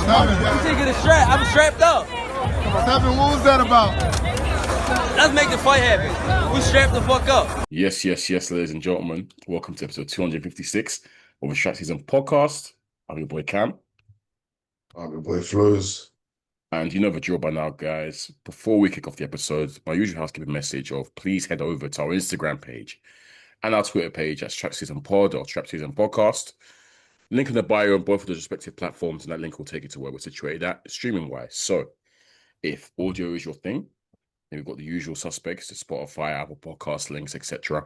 I'm taking the strap. I'm strapped up. Seven, what was that about? Let's make the fight happen. We strapped the fuck up. Yes, ladies and gentlemen. Welcome to episode 256 of the Strap SZN Podcast. I'm your boy Kam. I'm your boy Flowz. And you know the drill by now, guys. Before we kick off the episode, my usual housekeeping message of please head over to our Instagram page and our Twitter page at Strap SZN Pod or Strap SZN Podcast. Link in the bio on both of those respective platforms, and that link will take you to where we're situated at, streaming-wise. So, if audio is your thing, then we've got the usual suspects, the Spotify, Apple Podcast links, etc.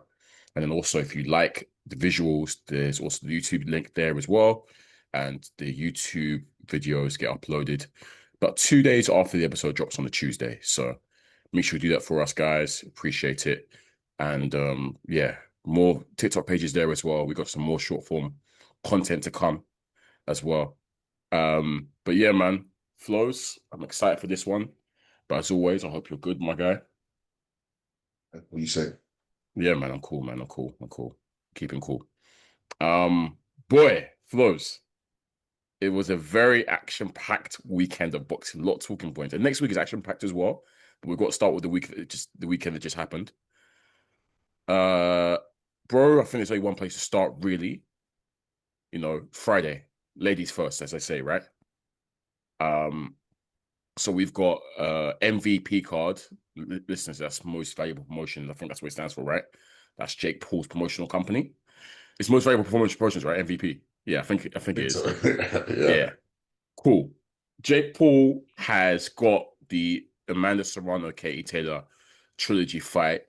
And then also, if you like the visuals, there's also the YouTube link there as well. And the YouTube videos get uploaded about 2 days after the episode drops on a Tuesday. So make sure you do that for us, guys. Appreciate it. And more TikTok pages there as well. We got some more short form content to come as well. But yeah, man, Flowz, I'm excited for this one. But as always, I hope you're good, my guy. What do you say? Yeah, man, I'm cool, man. I'm cool. Keeping cool. Boy, Flowz. It was a very action-packed weekend of boxing. A lot of talking points. And next week is action-packed as well. But we've got to start with the weekend that just happened. Bro, I think there's only one place to start, really. You know, Friday. Ladies first, as I say, right? So we've got MVP card. Listeners, that's most valuable promotion. I think that's what it stands for, right? That's Jake Paul's promotional company. It's most valuable promotions, right? MVP. Yeah, I think it is. So. Yeah. Cool. Jake Paul has got the Amanda Serrano Katie Taylor trilogy fight,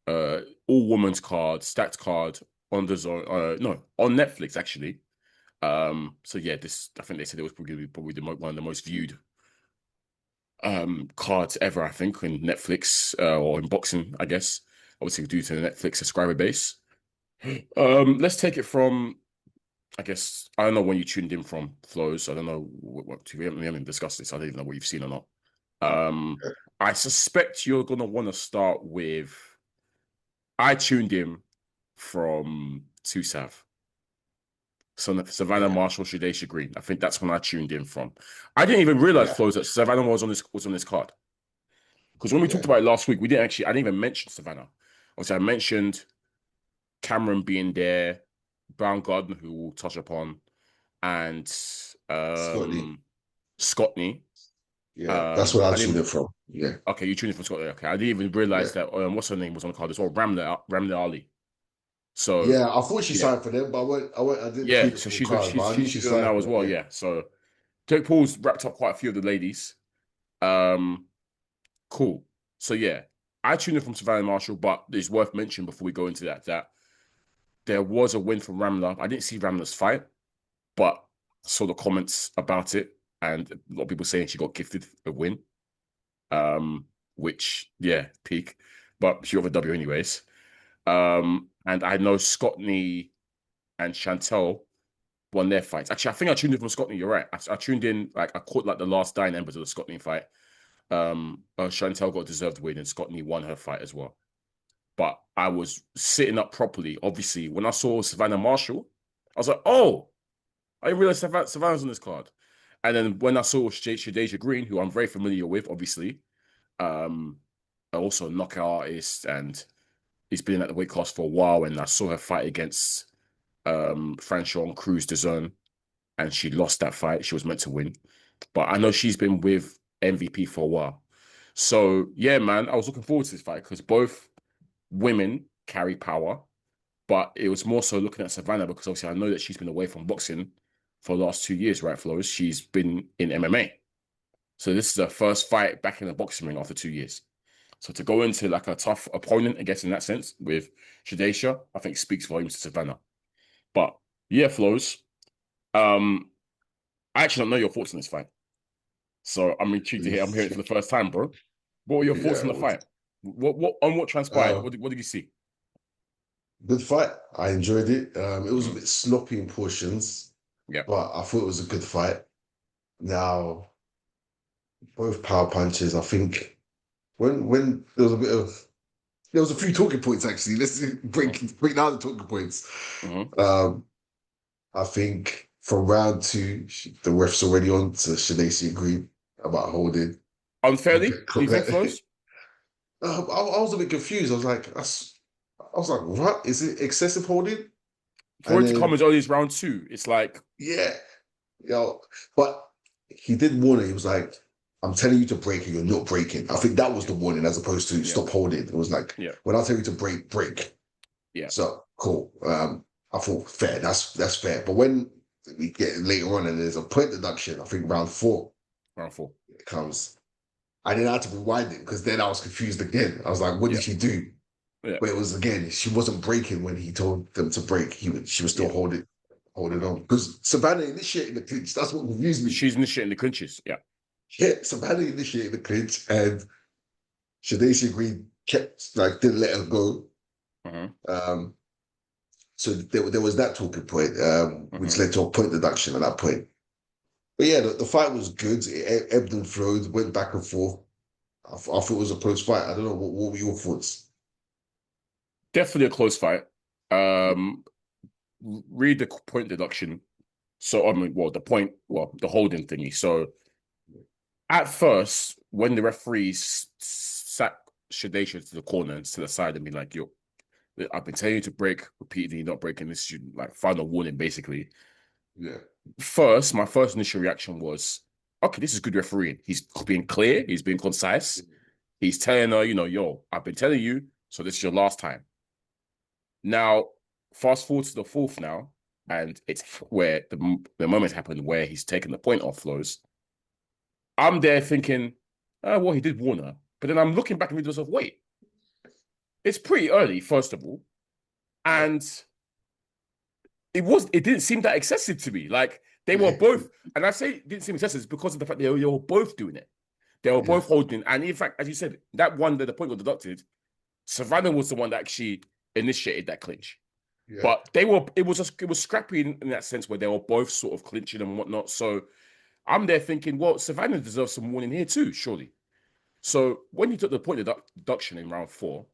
all women's card, stacked card on the zone. On Netflix actually. So yeah, I think they said it was probably one of the most viewed cards ever, I think, in Netflix or in boxing, I guess. Obviously due to the Netflix subscriber base. Let's take it from, I guess, I don't know when you tuned in from, Flowz. I don't know we haven't discussed this. I don't even know what you've seen or not. I suspect you're gonna want to start with. I tuned in from TUSAV. So Savannah Marshall, Sheeraz Green. I think that's when I tuned in from. I didn't even realize, Flowz, that Savannah was on this card. Because when we talked about it last week, I didn't even mention Savannah. Obviously, I mentioned Cameron being there, Baumgardner, who we'll touch upon, and Scotney. Yeah, that's what I tuned in from. Yeah. Okay, you tuned in from Scotney. Okay, I didn't even realize that. What's her name was on the card as well? Ramla Ali. So yeah, I thought she signed for them, but I didn't. Yeah, so she's on now as well. Yeah. So Jake Paul's wrapped up quite a few of the ladies. Cool. So yeah, I tuned in from Savannah Marshall, but it's worth mentioning before we go into that there was a win from Ramla. I didn't see Ramla's fight, but I saw the comments about it, and a lot of people saying she got gifted a win. Which, yeah, peak. But she got the W anyways. And I know Scotney and Chantel won their fights. Actually, I think I tuned in from Scotney. You're right. I tuned in, I caught the last dying embers of the Scotney fight. Chantel got a deserved win, and Scotney won her fight as well. But I was sitting up properly. Obviously, when I saw Savannah Marshall, I was like, oh, I didn't realize Savannah's on this card. And then when I saw Sheeraz Green, who I'm very familiar with, obviously, also a knockout artist, and he's been at the weight class for a while, and I saw her fight against Franchon Cruz de Zone, and she lost that fight. She was meant to win. But I know she's been with MVP for a while. So, yeah, man, I was looking forward to this fight because both women carry power, but it was more so looking at Savannah because obviously I know that she's been away from boxing for the last 2 years, right, Flowz? She's been in MMA. So this is her first fight back in the boxing ring after 2 years. So to go into a tough opponent, I guess, in that sense, with Sheeraz, I think speaks volumes to Savannah. But yeah, Flowz, I actually don't know your thoughts on this fight. So I'm intrigued to hear. I'm hearing it for the first time, bro. What were your thoughts on the fight? What transpired? What did you see? Good fight. I enjoyed it. It was a bit sloppy in portions. Yeah. But I thought it was a good fight. Now, both power punches, I think when there was a few talking points actually. Let's break down the talking points. Mm-hmm. I think from round 2, the ref's already on to Shanacy agreed about holding. Unfairly, do you think, Flowz? I was a bit confused. I was like, what? Is it excessive holding? For And it to come then, as early as round 2, it's like, yeah, but he did warn her. He was like, I'm telling you to break and you're not breaking. I think that was the warning as opposed to stop holding. It was like, when I tell you to break, break. Yeah. So cool. I thought fair. That's fair. But when we get later on and there's a point deduction, I think round 4 it comes. I didn't have to rewind it because then I was confused again. I was like, what did she do? Yeah. But it was again, she wasn't breaking when he told them to break. She was still holding on. Because Savannah initiated the clinch. That's what confused me. She's initiating the clinches. Yeah. Yeah, Savannah initiated the clinch and Shadashi Green didn't let her go. So there was that talking point, which led to a point deduction at that point. But yeah, the fight was good. It ebbed and flowed, went back and forth. I thought it was a close fight. I don't know, what were your thoughts? Definitely a close fight. Read the point deduction. So, the holding thingy. So, at first, when the referees sat Shadesha to the corner and to the side and be like, yo, I've been telling you to break repeatedly, not breaking this, like final warning, basically. Yeah. My first initial reaction was, okay, this is good refereeing. He's being clear, he's being concise. He's telling her, yo, I've been telling you, so this is your last time. Now, fast forward to the 4th now, and it's where the moment happened where he's taken the point off Flowz. I'm there thinking, well, he did warn her. But then I'm looking back and thinking to myself, wait, it's pretty early, first of all. And it didn't seem that excessive to me. Like, they were both, and I say it didn't seem excessive because of the fact they were both doing it. They were both holding. And in fact, as you said, that one that the point got deducted, Savannah was the one that actually initiated that clinch. Yeah. But it was scrappy in that sense where they were both sort of clinching and whatnot. So I'm there thinking, well, Savannah deserves some warning here too, surely. So when he took the point deduction in round 4,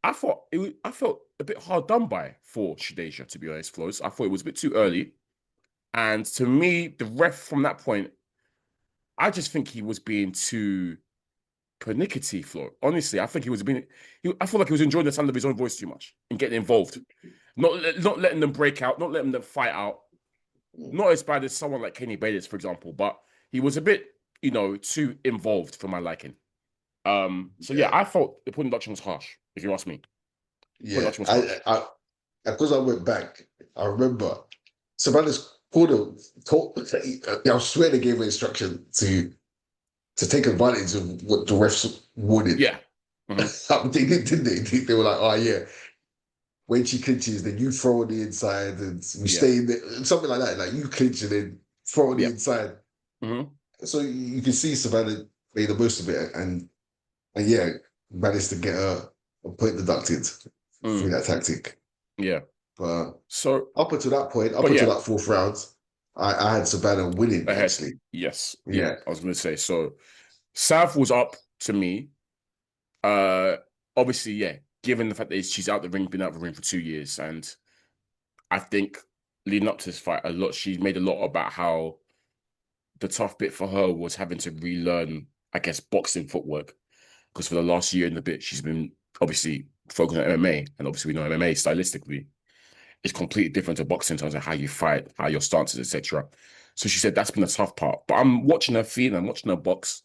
I felt a bit hard done by for Shadesha, to be honest, Flowz. I thought it was a bit too early. And to me, the ref from that point, I just think he was being too pernickety, Flo. Honestly, I think I feel like he was enjoying the sound of his own voice too much and getting involved. Not letting them break out, not letting them fight out. Not as bad as someone like Kenny Bayless, for example, but he was a bit, too involved for my liking. So yeah, I thought the point deduction was harsh, if you ask me. Yeah, because I went back, I remember Savannah's corner I swear they gave her instruction to take advantage of what the refs wanted. Yeah. They did, didn't they? They were like, oh yeah, when she clinches, then you throw on the inside and you stay in there, something like that. Like you clinch and then throw on the inside. So you can see Savannah made the most of it and managed to get a point deducted through that tactic. Yeah. But so up until that point, up until that 4th round, I had Savannah winning actually. Yes. Yeah. I was going to say, so South was up to me. Obviously, given the fact that she's been out of the ring for 2 years. And I think leading up to this fight, she made a lot about how the tough bit for her was having to relearn, I guess, boxing footwork. Because for the last year and a bit, she's been obviously focusing on MMA. And obviously we know MMA stylistically is completely different to boxing in terms of how you fight, how your stances, etc. So she said that's been a tough part. But I'm watching her feed and I'm watching her box.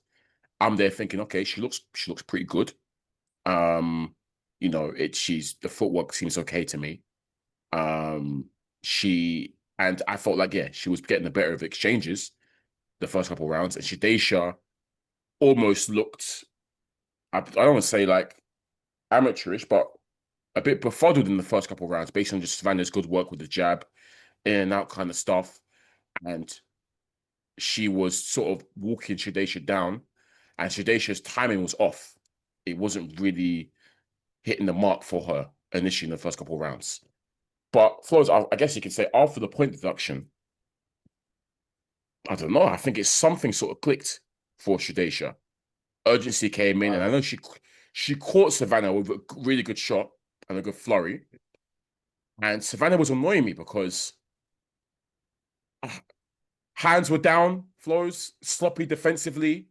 I'm there thinking, okay, she looks pretty good. The footwork seems okay to me. And I felt like, she was getting the better of exchanges the first couple of rounds. And Shadesha almost looked, I don't want to say like amateurish, but a bit befuddled in the first couple of rounds based on just Savannah's good work with the jab, in and out kind of stuff. And she was sort of walking Shadesha down, and Shadesha's timing was off. It wasn't really hitting the mark for her initially in the first couple of rounds. But Flowz, I guess you could say after the point deduction, I don't know. I think it's something sort of clicked for Shadesha. Urgency came in, and I know she caught Savannah with a really good shot and a good flurry. And Savannah was annoying me because hands were down, Flowz, sloppy defensively,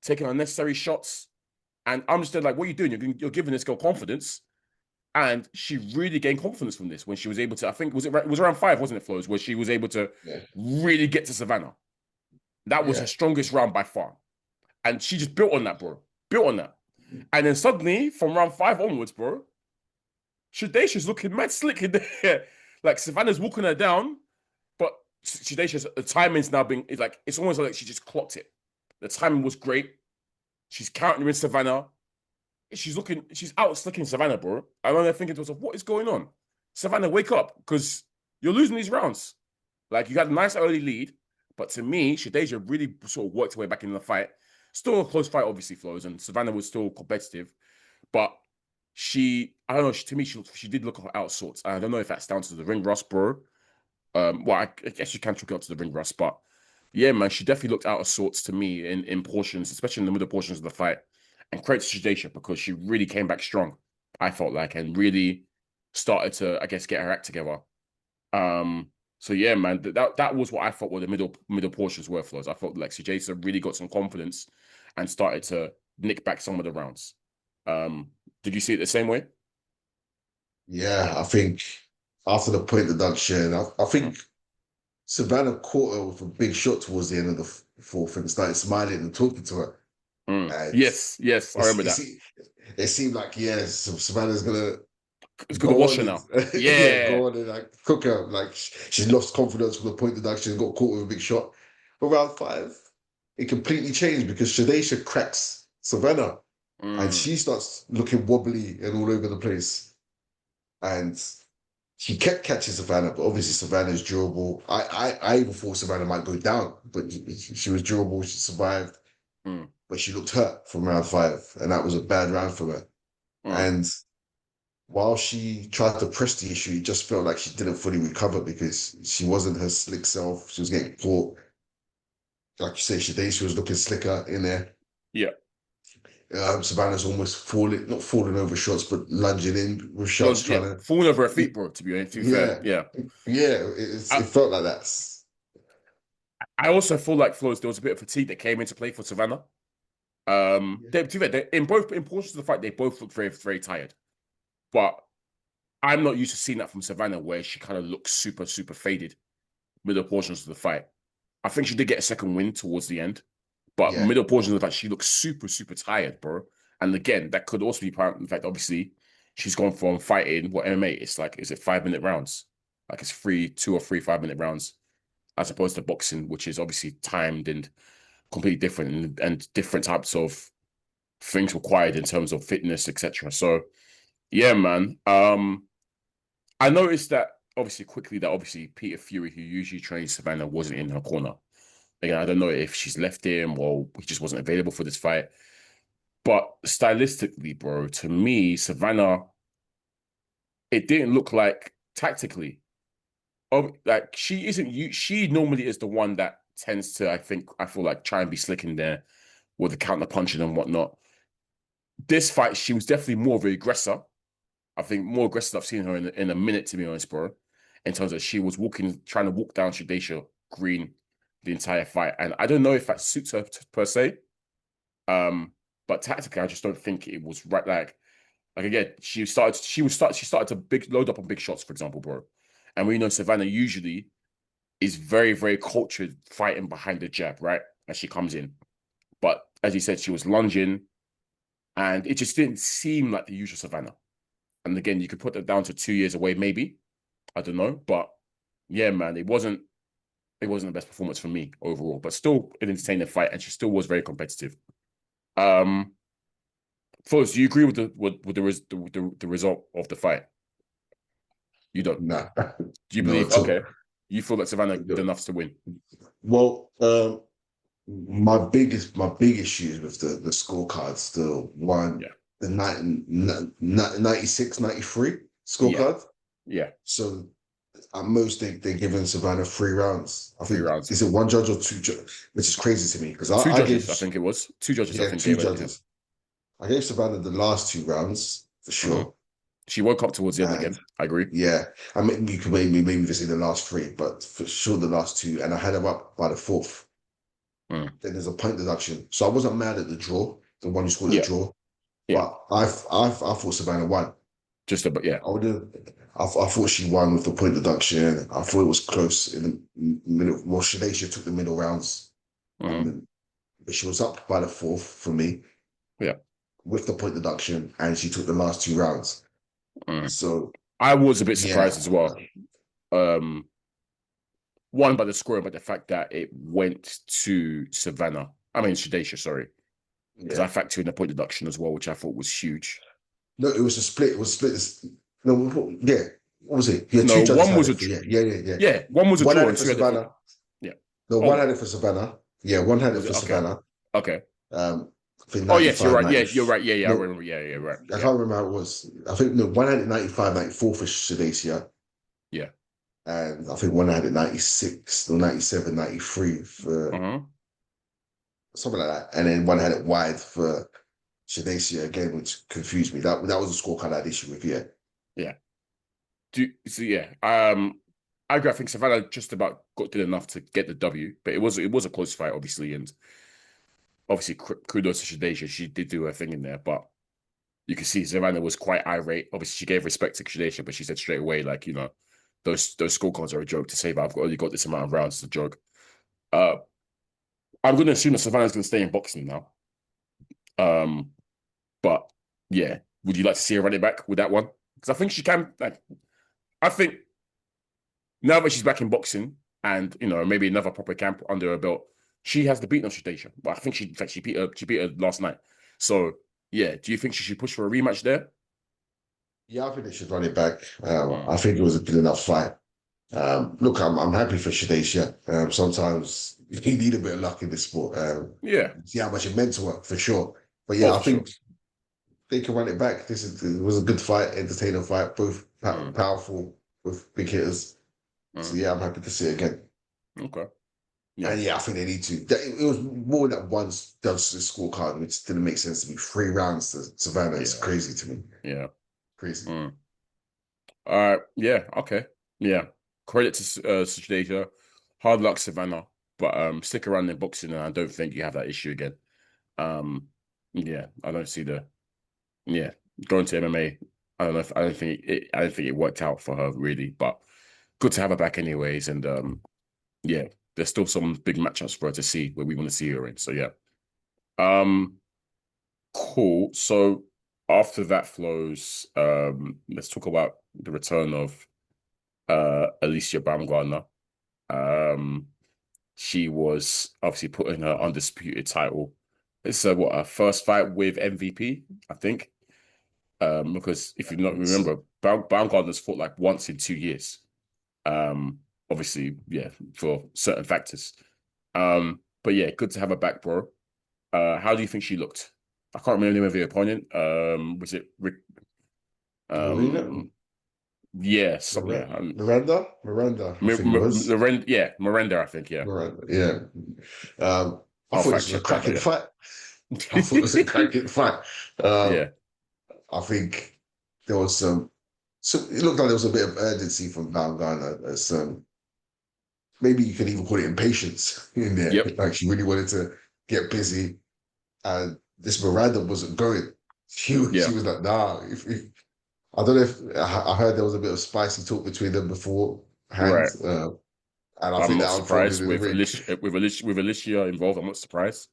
taking unnecessary shots. And I'm just there like, what are you doing? You're giving this girl confidence. And she really gained confidence from this when she was able to, I think, it was around 5, wasn't it, Flowz, where she was able to really get to Savannah. That was her strongest round by far. And she just built on that, bro. Built on that. And then suddenly, from round 5 onwards, bro, Shadesha's looking mad slick in there. Like, Savannah's walking her down, but Shadesha's, the timing's now being, it's almost like she just clocked it. The timing was great. She's countering Savannah. She's out slicking Savannah, bro. I remember thinking to myself, what is going on? Savannah, wake up, because you're losing these rounds. Like, you got a nice early lead, but to me, Shadesha really sort of worked her way back in the fight. Still a close fight, obviously, Flowz, and Savannah was still competitive, but I don't know, to me, she did look out of sorts. I don't know if that's down to the ring rust, bro. Well, I guess you can chalk it up to the ring rust, but yeah, man, she definitely looked out of sorts to me in portions, especially in the middle portions of the fight. And credit to Shadesha because she really came back strong, I felt like, and really started to, I guess, get her act together. So yeah, man, that was what I thought were the middle portions were, Flowz. I felt like Shadesha really got some confidence and started to nick back some of the rounds. Did you see it the same way? Yeah, I think after the point deduction, I think Savannah caught her with a big shot towards the end of the fourth and started smiling and talking to her. Yes, I remember that. It seemed like, Savannah's gonna wash her now. Yeah. Go on and like cook her. Like she's lost confidence with the point deduction and got caught with a big shot. But round 5, it completely changed because Shadesha cracks Savannah and she starts looking wobbly and all over the place. And she kept catching Savannah, but obviously Savannah's durable. I even thought Savannah might go down, but she was durable. She survived. But she looked hurt from round 5, and that was a bad round for her. And while she tried to press the issue, it just felt like she didn't fully recover because she wasn't her slick self. She was getting caught. Like you say, Shadesha was looking slicker in there. Yeah. Savannah's almost not falling over shots, but lunging in with shots, falling over her feet, bro. To be honest, it felt like that. I also feel like Flowz, there was a bit of fatigue that came into play for Savannah. In portions of the fight, they both looked very, very tired. But I'm not used to seeing that from Savannah, where she kind of looks super, super faded middle portions of the fight. I think she did get a second win towards the end, but middle portions of the fight, she looks super, super tired, bro. And again, that could also be part of the fact, obviously, she's gone from fighting MMA. It's like, is it 5-minute rounds? Like it's 2 or 3 5-minute rounds, as opposed to boxing, which is obviously timed and completely different and different types of things required in terms of fitness, etc. So, yeah, man. I noticed that obviously Peter Fury, who usually trains Savannah, wasn't in her corner. Again, I don't know if she's left him or he just wasn't available for this fight. But stylistically, bro, to me, Savannah, it didn't look like tactically. Like she normally is the one that tends to, I feel like, try and be slick in there with the counter punching and whatnot. This fight, she was definitely more of an aggressor. I think more aggressive I've seen her in a minute, to be honest, bro. In terms of she was trying to walk down Shadesha Green the entire fight. And I don't know if that suits her per se. But tactically, I just don't think it was right. Like again, she started to load up on big shots, for example, bro. And we know Savannah usually is very, very cultured fighting behind the jab, right? As she comes in. But as you said, she was lunging and it just didn't seem like the usual Savannah. And again, you could put that down to 2 years away, maybe. I don't know. But yeah, man, it wasn't the best performance for me overall, but still an entertaining fight, and she still was very competitive. Flowz, do you agree with the result of the fight? You don't? Nah. Do you believe? Okay. You feel that Savannah did enough to win? Well, my big issues with the scorecards, the 96, 93 scorecard. Yeah. So at most they're giving Savannah 3 rounds. I think 3 rounds. Is it 1 judge or 2 judges? Which is crazy to me because I think it was 2 judges. Yeah, 2 judges. I gave Savannah the last 2 rounds for sure. She woke up towards the end And again. I agree. yeah, I mean, you could maybe just say the last three, but for sure the last two. And I had her up by the fourth. Mm. Then there's a point deduction. So I wasn't mad at the draw, the one who scored the Yeah. draw. Yeah. But I thought Savannah won. Just about, yeah. I thought she won with the point deduction. I thought it was close in the middle. Well, Shakur took the middle rounds. But she was up by the fourth for me. Yeah. With the point deduction, and she took the last two rounds. So I was a bit surprised as well. One, by the scoring, but the fact that it went to Shakur, sorry. Because I factored in the point deduction as well, which I thought was huge. No, it was a split. It was split. No, yeah. What was it? Yeah, no, two one was a draw. Yeah, one was a draw. One had it for Savannah. Yeah. No, one had it for Savannah. Yeah, one had it for Savannah. Okay. I think yes, you're right. Yeah, you're right. Yeah, no, I remember. Yeah, right. I can't remember how it was. I think one had it 95, 94 for Shakur. Yeah. And I think one had it 96 or 97, 93 for something like that. And then one had it wide for Shakur again, which confused me. That was a scorecard I had issue with, yeah. Yeah. I agree. I think Savannah just about did enough to get the W, but it was a close fight, obviously, and obviously kudos to Shakur. She did do her thing in there, but you can see Savannah was quite irate. Obviously, she gave respect to Shakur, but she said straight away, like, those scorecards are a joke. To say, but I've only got this amount of rounds. It's a joke. I'm going to assume that Savannah's going to stay in boxing now. But yeah, would you like to see her run it back with that one? Because I think she can. I think now that she's back in boxing and maybe another proper camp under her belt, she has the beat on Shakur. But I think she beat her last night. So yeah, do you think she should push for a rematch there? Yeah, I think they should run it back. I think it was a good enough fight. Look, I'm happy for Shakur. Sometimes you need a bit of luck in this sport. See how much it meant to her, for sure. But yeah, I think they can run it back. It was a good fight, entertaining fight, both powerful with big hitters. So yeah, I'm happy to see it again. Okay. Yeah. And yeah, I think they need to. It was more than once does the scorecard, which didn't make sense to me. 3 rounds to Savannah. It's crazy to me. Yeah. Crazy. All right. Yeah. Okay. Yeah. Credit to Shakur. Hard luck, Savannah. But stick around in boxing, and I don't think you have that issue again. Yeah, I don't see going to MMA. I don't think it worked out for her really, but good to have her back anyways. And yeah, there's still some big matchups for her to see where we want to see her in. So yeah, cool. So after that, Flowz, let's talk about the return of Alicia Baumgardner. She was obviously put in her undisputed title. It's her first fight with MVP, I think. Because if you not remember, Baumgardner's fought like once in 2 years. Obviously, yeah, for certain factors. But yeah, good to have her back, bro. How do you think she looked? I can't remember the name of the opponent. Was it Rick? Yeah, Miranda. Miranda, I think, yeah. Miranda, yeah. I thought it was a cracking fight. I thought it was a cracking fight. Yeah. I think there was so it looked like there was a bit of urgency from Baumgardner. Maybe you could even call it impatience in there. Yep. Like she really wanted to get busy, and this Miranda wasn't going. She was like, nah. I don't know if I heard there was a bit of spicy talk between them before, right? And I'm not surprised with Alicia involved. I'm not surprised.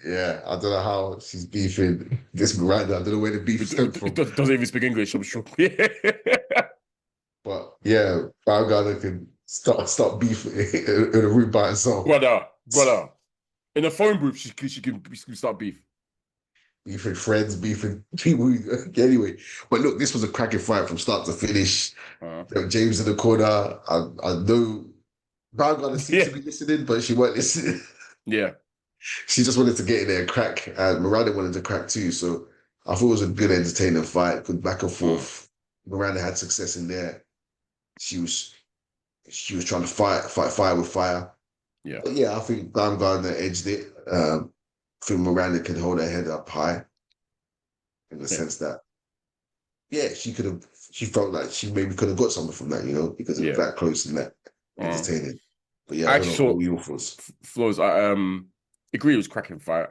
Yeah, I don't know how she's beefing this Miranda. I don't know where the beef stemmed from. Doesn't even speak English, I'm sure. But yeah, Baumgardner can start beef in a room by herself. Brother. In a phone booth, she can start beef. Beefing friends, beefing people. Anyway, but look, this was a cracking fight from start to finish. James in the corner. I know Baumgardner seemed to be listening, but she weren't listening. Yeah. She just wanted to get in there and crack, and Miranda wanted to crack too. So I thought it was a good, entertaining fight, good back and forth. Miranda had success in there. She was trying to fight fire with fire. Yeah, but yeah, I think Baumgardner edged it. I think Miranda could hold her head up high, in the sense that, yeah, she could have she felt like she maybe could have got something from that, because it was that close and that entertaining. But yeah, I I don't actually know saw what your thoughts. Flowz. I agree it was a cracking fight.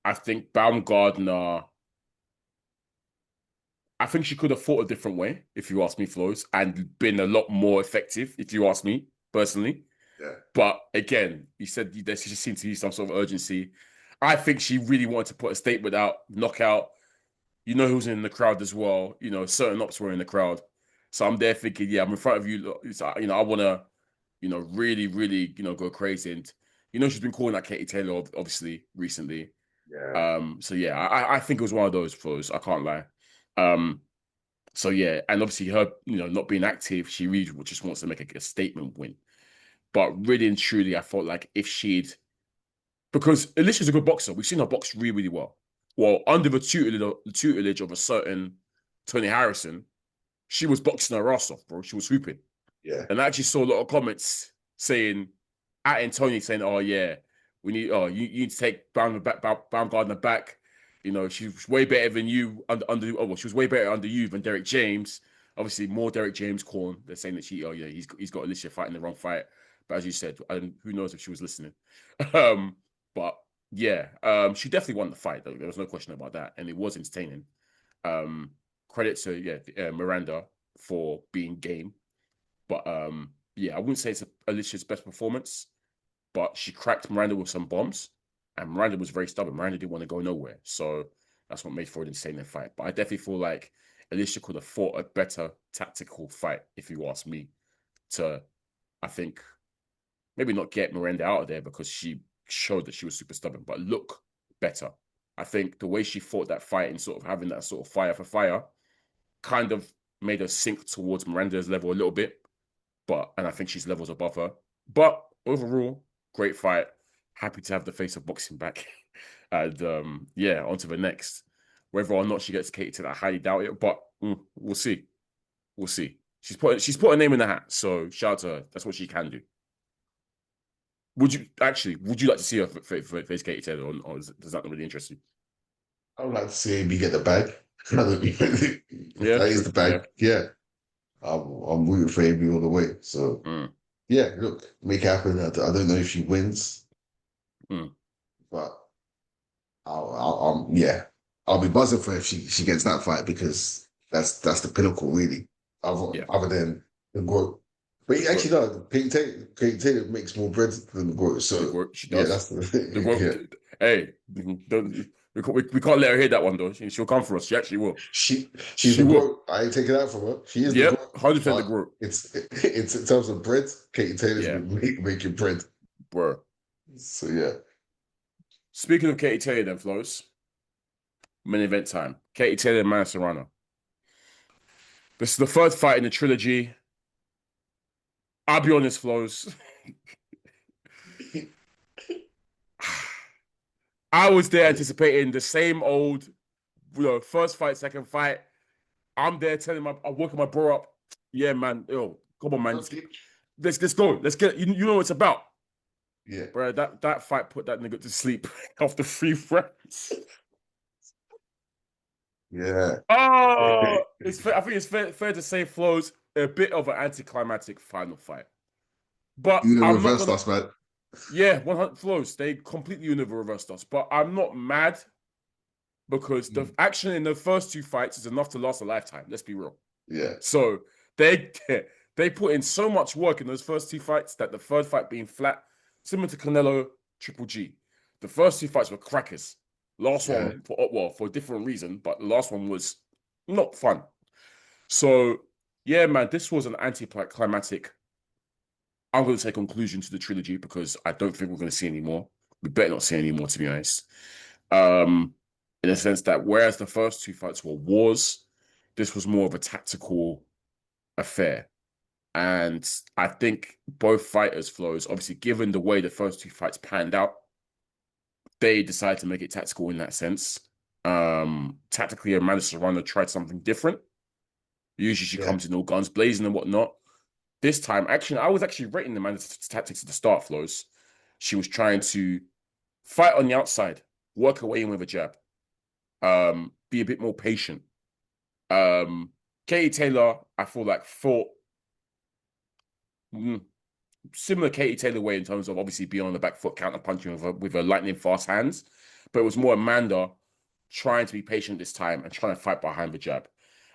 I think Baumgardner. I think she could have fought a different way, if you ask me, Flowz, and been a lot more effective, if you ask me personally. Yeah. But again, you said there just seemed to be some sort of urgency. I think she really wanted to put a statement out, knockout. You know who's in the crowd as well. Certain ops were in the crowd. So I'm there thinking, yeah, I'm in front of you. I want to, really, really, go crazy. And, she's been calling that Katie Taylor, obviously, recently. Yeah. So yeah, I think it was one of those flows. I can't lie. So yeah, and obviously her, not being active, she really just wants to make a statement win. But really and truly, I felt like if because Alicia's a good boxer. We've seen her box really, really well. Well, under the tutelage of a certain Tony Harrison, she was boxing her ass off, bro. She was hooping. Yeah. And I actually saw a lot of comments saying, at Tony saying, "Oh yeah, we need. Oh, you need to take Baumgardner back. She's way better than you under. Oh, well, she was way better under you than Derek James. Obviously, more Derek James corn. They're saying that he's got Alicia fighting the wrong fight. But as you said, who knows if she was listening. But yeah, she definitely won the fight. Though. There was no question about that, and it was entertaining. Credit to Miranda for being game. But yeah, I wouldn't say it's Alicia's best performance, but she cracked Miranda with some bombs, and Miranda was very stubborn. Miranda didn't want to go nowhere, so that's what made for an insane fight. But I definitely feel like Alicia could have fought a better tactical fight, if you ask me, to, I think, maybe not get Miranda out of there because she showed that she was super stubborn, but look better. I think the way she fought that fight and sort of having that sort of fire for fire kind of made her sink towards Miranda's level a little bit. And I think she's levels above her. But overall, great fight. Happy to have the face of boxing back. And yeah, on to the next. Whether or not she gets Katie to that, I highly doubt it. But we'll see. We'll see. She's put a name in the hat. So shout out to her. That's what she can do. Would you like to see her face Katie Taylor, or does that not really interest you? I would like to see me get the bag. Yeah, that is the bag. Yeah. I'm rooting for Amy all the way. So yeah, look, make it happen. I don't know if she wins, but I'll be buzzing for her if she gets that fight, because that's the pinnacle, really. Other than the GOAT. But actually, no, Katie Taylor makes more bread than the GOAT. So she does. That's the thing. The GOAT, hey, we can't let her hear that one though. She'll come for us. She actually will. She's the GOAT. I ain't taking that from her. She is the GOAT. 100% the GOAT. It's in terms of bread. Katie Taylor's been making bread, bro. So yeah. Speaking of Katie Taylor, then Flowz, main event time. Katie Taylor and Serrano. This is the third fight in the trilogy. I'll be honest, Flowz. I was there anticipating the same old, first fight, second fight. I'm there telling I'm working my bro up. Yeah, man. Yo, come on, man. Let's go. Let's get. You know what it's about. Yeah, bro. That fight put that nigga to sleep after 3 rounds. Yeah. Oh, I think it's fair to say, Flowz, a bit of an anticlimactic final fight. But you reversed us, man. Yeah, 100 Flowz. They completely reversed us. But I'm not mad because the action in the first 2 fights is enough to last a lifetime. Let's be real. Yeah. So they put in so much work in those first 2 fights that the third fight being flat, similar to Canelo Triple G. The first 2 fights were crackers. Last one, for a different reason, but the last one was not fun. So, yeah, man, this was an anticlimactic, I'm going to say, conclusion to the trilogy, because I don't think we're going to see any more. We better not see any more, to be honest. In a sense that whereas the first 2 fights were wars, this was more of a tactical affair. And I think both fighters, Flowz, obviously, given the way the first 2 fights panned out, they decided to make it tactical in that sense. Tactically, Amanda Serrano tried something different. Usually she comes in all guns blazing and whatnot. This time, I was actually rating Amanda's tactics at the start, Flowz. She was trying to fight on the outside, work her way in with a jab, be a bit more patient, Katie Taylor, I feel like fought similar Katie Taylor way in terms of obviously being on the back foot, counter punching with her lightning fast hands, but it was more Amanda trying to be patient this time and trying to fight behind the jab.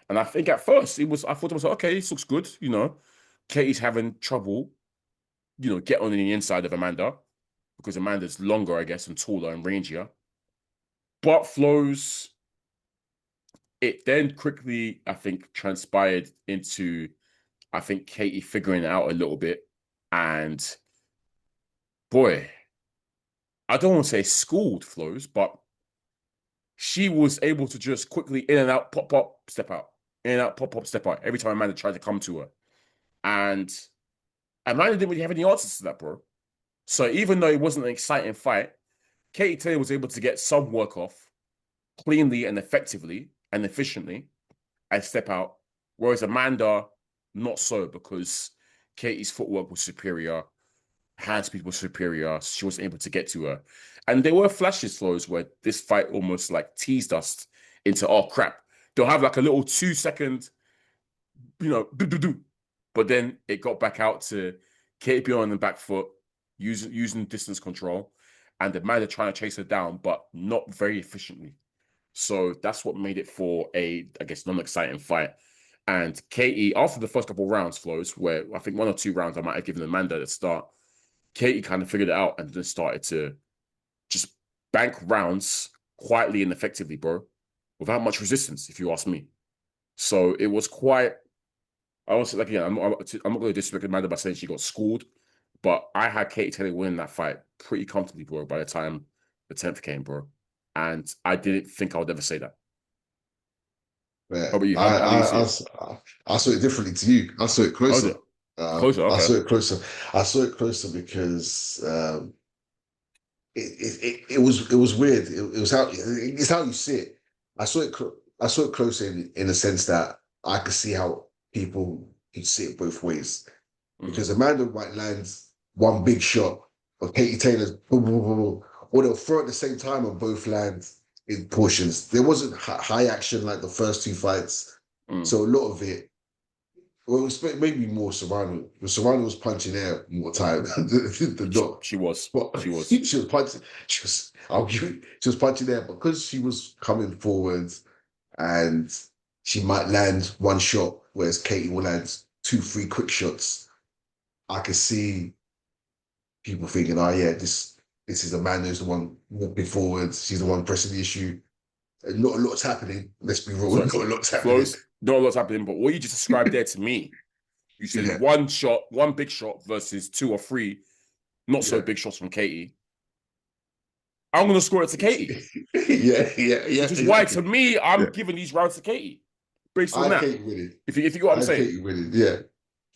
And I think at first I thought to myself, okay, this looks good. Katie's having trouble, get on the inside of Amanda because Amanda's longer, I guess, and taller and rangier. But Flowz, it then quickly, I think, transpired into, I think, Katie figuring it out a little bit. And boy, I don't want to say schooled Flowz, but she was able to just quickly in and out, pop, pop, step out. In and out, pop, pop, step out. Every time Amanda tried to come to her. And Amanda didn't really have any answers to that, bro. So even though it wasn't an exciting fight, Katie Taylor was able to get some work off cleanly and effectively and efficiently and step out. Whereas Amanda, not so, because Katie's footwork was superior, hand speed was superior, she wasn't able to get to her. And there were flashes, Flowz, where this fight almost like teased us into, oh crap, they'll have like a little 2-second, do. But then it got back out to Katie being on the back foot, using distance control, and Amanda trying to chase her down, but not very efficiently. So that's what made it for a, I guess, non-exciting fight. And Katie, after the first couple of rounds, Flowz, where I think 1 or 2 rounds I might have given Amanda at the start, Katie kind of figured it out and then started to just bank rounds quietly and effectively, bro, without much resistance, if you ask me. So it was quite, I was like, I'm not going to disrespect Amanda by saying she got schooled, but I had Katie Taylor winning that fight pretty comfortably, bro, by the time the 10th came, bro. And I didn't think I would ever say that. Yeah. How about you? I saw it differently to you. I saw it closer. Closer, okay. I saw it closer. I saw it closer because it was weird. It's how you see it. I saw it closer in the sense that I could see how people could see it both ways. Because Amanda might land one big shot, or Katie Taylor's boom, boom, boom, boom, or they'll throw at the same time and both land in portions. There wasn't high action like the first 2 fights. So a lot of it, well, it was maybe more Serrano. Serrano was punching air more time than not. She was. She was punching. She was punching air because she was coming forward, and she might land one shot, whereas Katie will land 2-3 quick shots. I could see people thinking, oh yeah, this is Amanda who's the one walking forward. She's the one pressing the issue. Not a lot's happening. Let's be real. Not a lot's happening. Flowz, not a lot's happening. But what you just described there to me, you said one big shot versus 2 or 3 not so big shots from Katie. I'm going to score it to Katie. yeah. Which is why, to me, I'm giving these rounds to Katie. Based on that. Katie winning. If you get what I'm saying. Katie winning, yeah.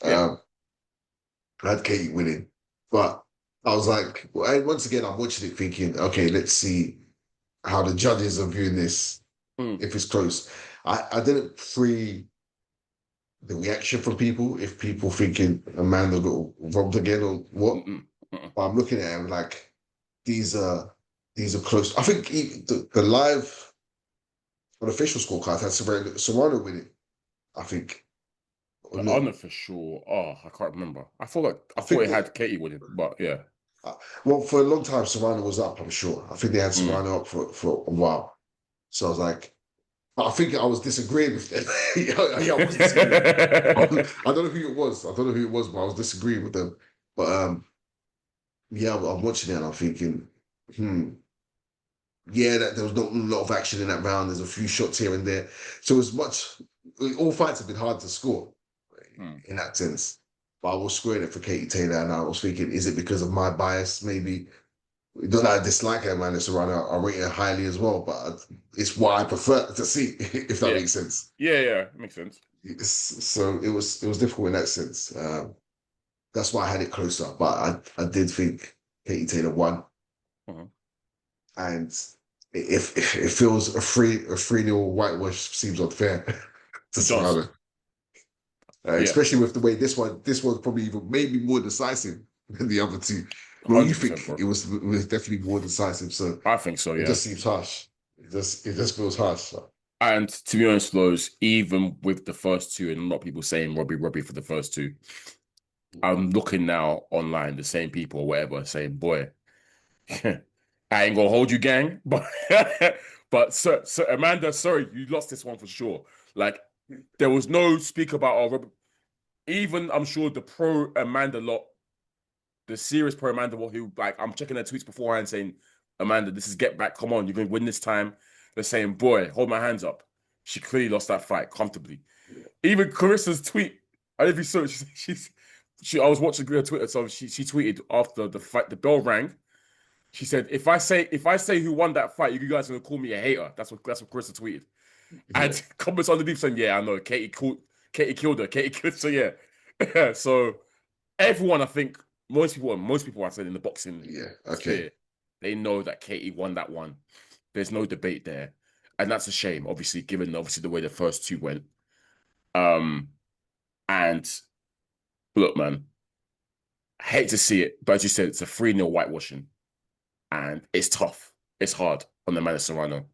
I had Katie winning. But I was like, once again, I'm watching it thinking, okay, let's see how the judges are viewing this, if it's close. I didn't pre the reaction from people, if people thinking Amanda got robbed again or what. But I'm looking at it like, these are close. I think the live unofficial scorecard had Serrano winning, I think. Unofficial, I can't remember. I thought it had Katie winning, but yeah. Well, for a long time, Serrano was up, I'm sure. I think they had Serrano up for a while. So I was like, I think I was disagreeing with them. I was disagreeing. I don't know who it was. But I was disagreeing with them. But I'm watching it and I'm thinking, yeah, that there was not a lot of action in that round. There's a few shots here and there. So all fights have been hard to score in that sense. But I was scoring it for Katie Taylor, and I was thinking, is it because of my bias? Maybe. Not that I dislike her, man. Serrano, I rate her highly as well, but it's what I prefer to see, if that makes sense. Yeah, it makes sense. So it was difficult in that sense. That's why I had it closer, but I did think Katie Taylor won. And if it feels a 3-0 whitewash seems unfair to Serrano. Especially with the way this one probably even maybe more decisive than the other 2. Well, you think it was definitely more decisive, so I think so. Yeah, it just seems harsh. It just feels harsh. So. And to be honest, Flows, even with the first two, and a lot of people saying Robbie for the first two, I'm looking now online, the same people or whatever, saying, boy, I ain't gonna hold you, gang. But Sir Amanda, sorry, you lost this one for sure. Like, there was no speak about Robbie. Even I'm sure the pro Amanda lot, the serious pro Amanda lot, who like I'm checking their tweets beforehand saying, Amanda, this is get back. Come on, you're gonna win this time. They're saying, boy, hold my hands up. She clearly lost that fight comfortably. Even Carissa's tweet, I don't know if you saw it. I was watching her Twitter, so she tweeted after the fight, the bell rang. She said, if I say who won that fight, you guys are gonna call me a hater. That's what Carissa tweeted. And comments underneath saying, yeah, I know, Katie killed her. So yeah. So everyone, I think, most people I said in the boxing sphere, they know that Katie won that one. There's no debate there. And that's a shame, obviously, given the way the first two went. And look, man, I hate to see it, but as you said, it's a 3-0 whitewashing. And it's tough. It's hard on the man of Serrano.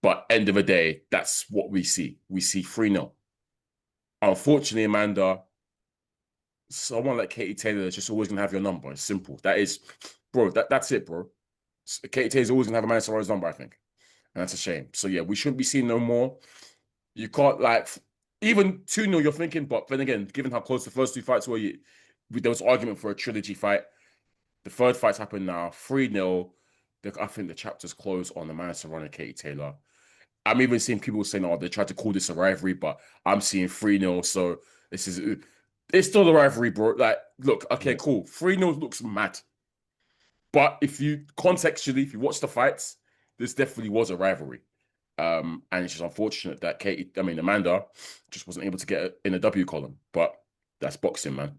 But end of the day, that's what we see. We see 3-0. Unfortunately, Amanda, someone like Katie Taylor is just always going to have your number. It's simple. That is, bro, that's it, bro. Katie Taylor's always going to have a man of Serrano's number, I think. And that's a shame. So, yeah, we shouldn't be seeing no more. You can't, like, even 2-0, you're thinking, but then again, given how close the first two fights were, there was argument for a trilogy fight. The third fight's happened now, 3-0. I think the chapter's closed on the man of Serrano, Katie Taylor. I'm even seeing people saying, oh, they tried to call this a rivalry, but I'm seeing 3-0. So it's still a rivalry, bro. Like, look, okay, cool. 3-0 looks mad. But if you watch the fights, this definitely was a rivalry. And it's just unfortunate that Amanda just wasn't able to get in a W column. But that's boxing, man.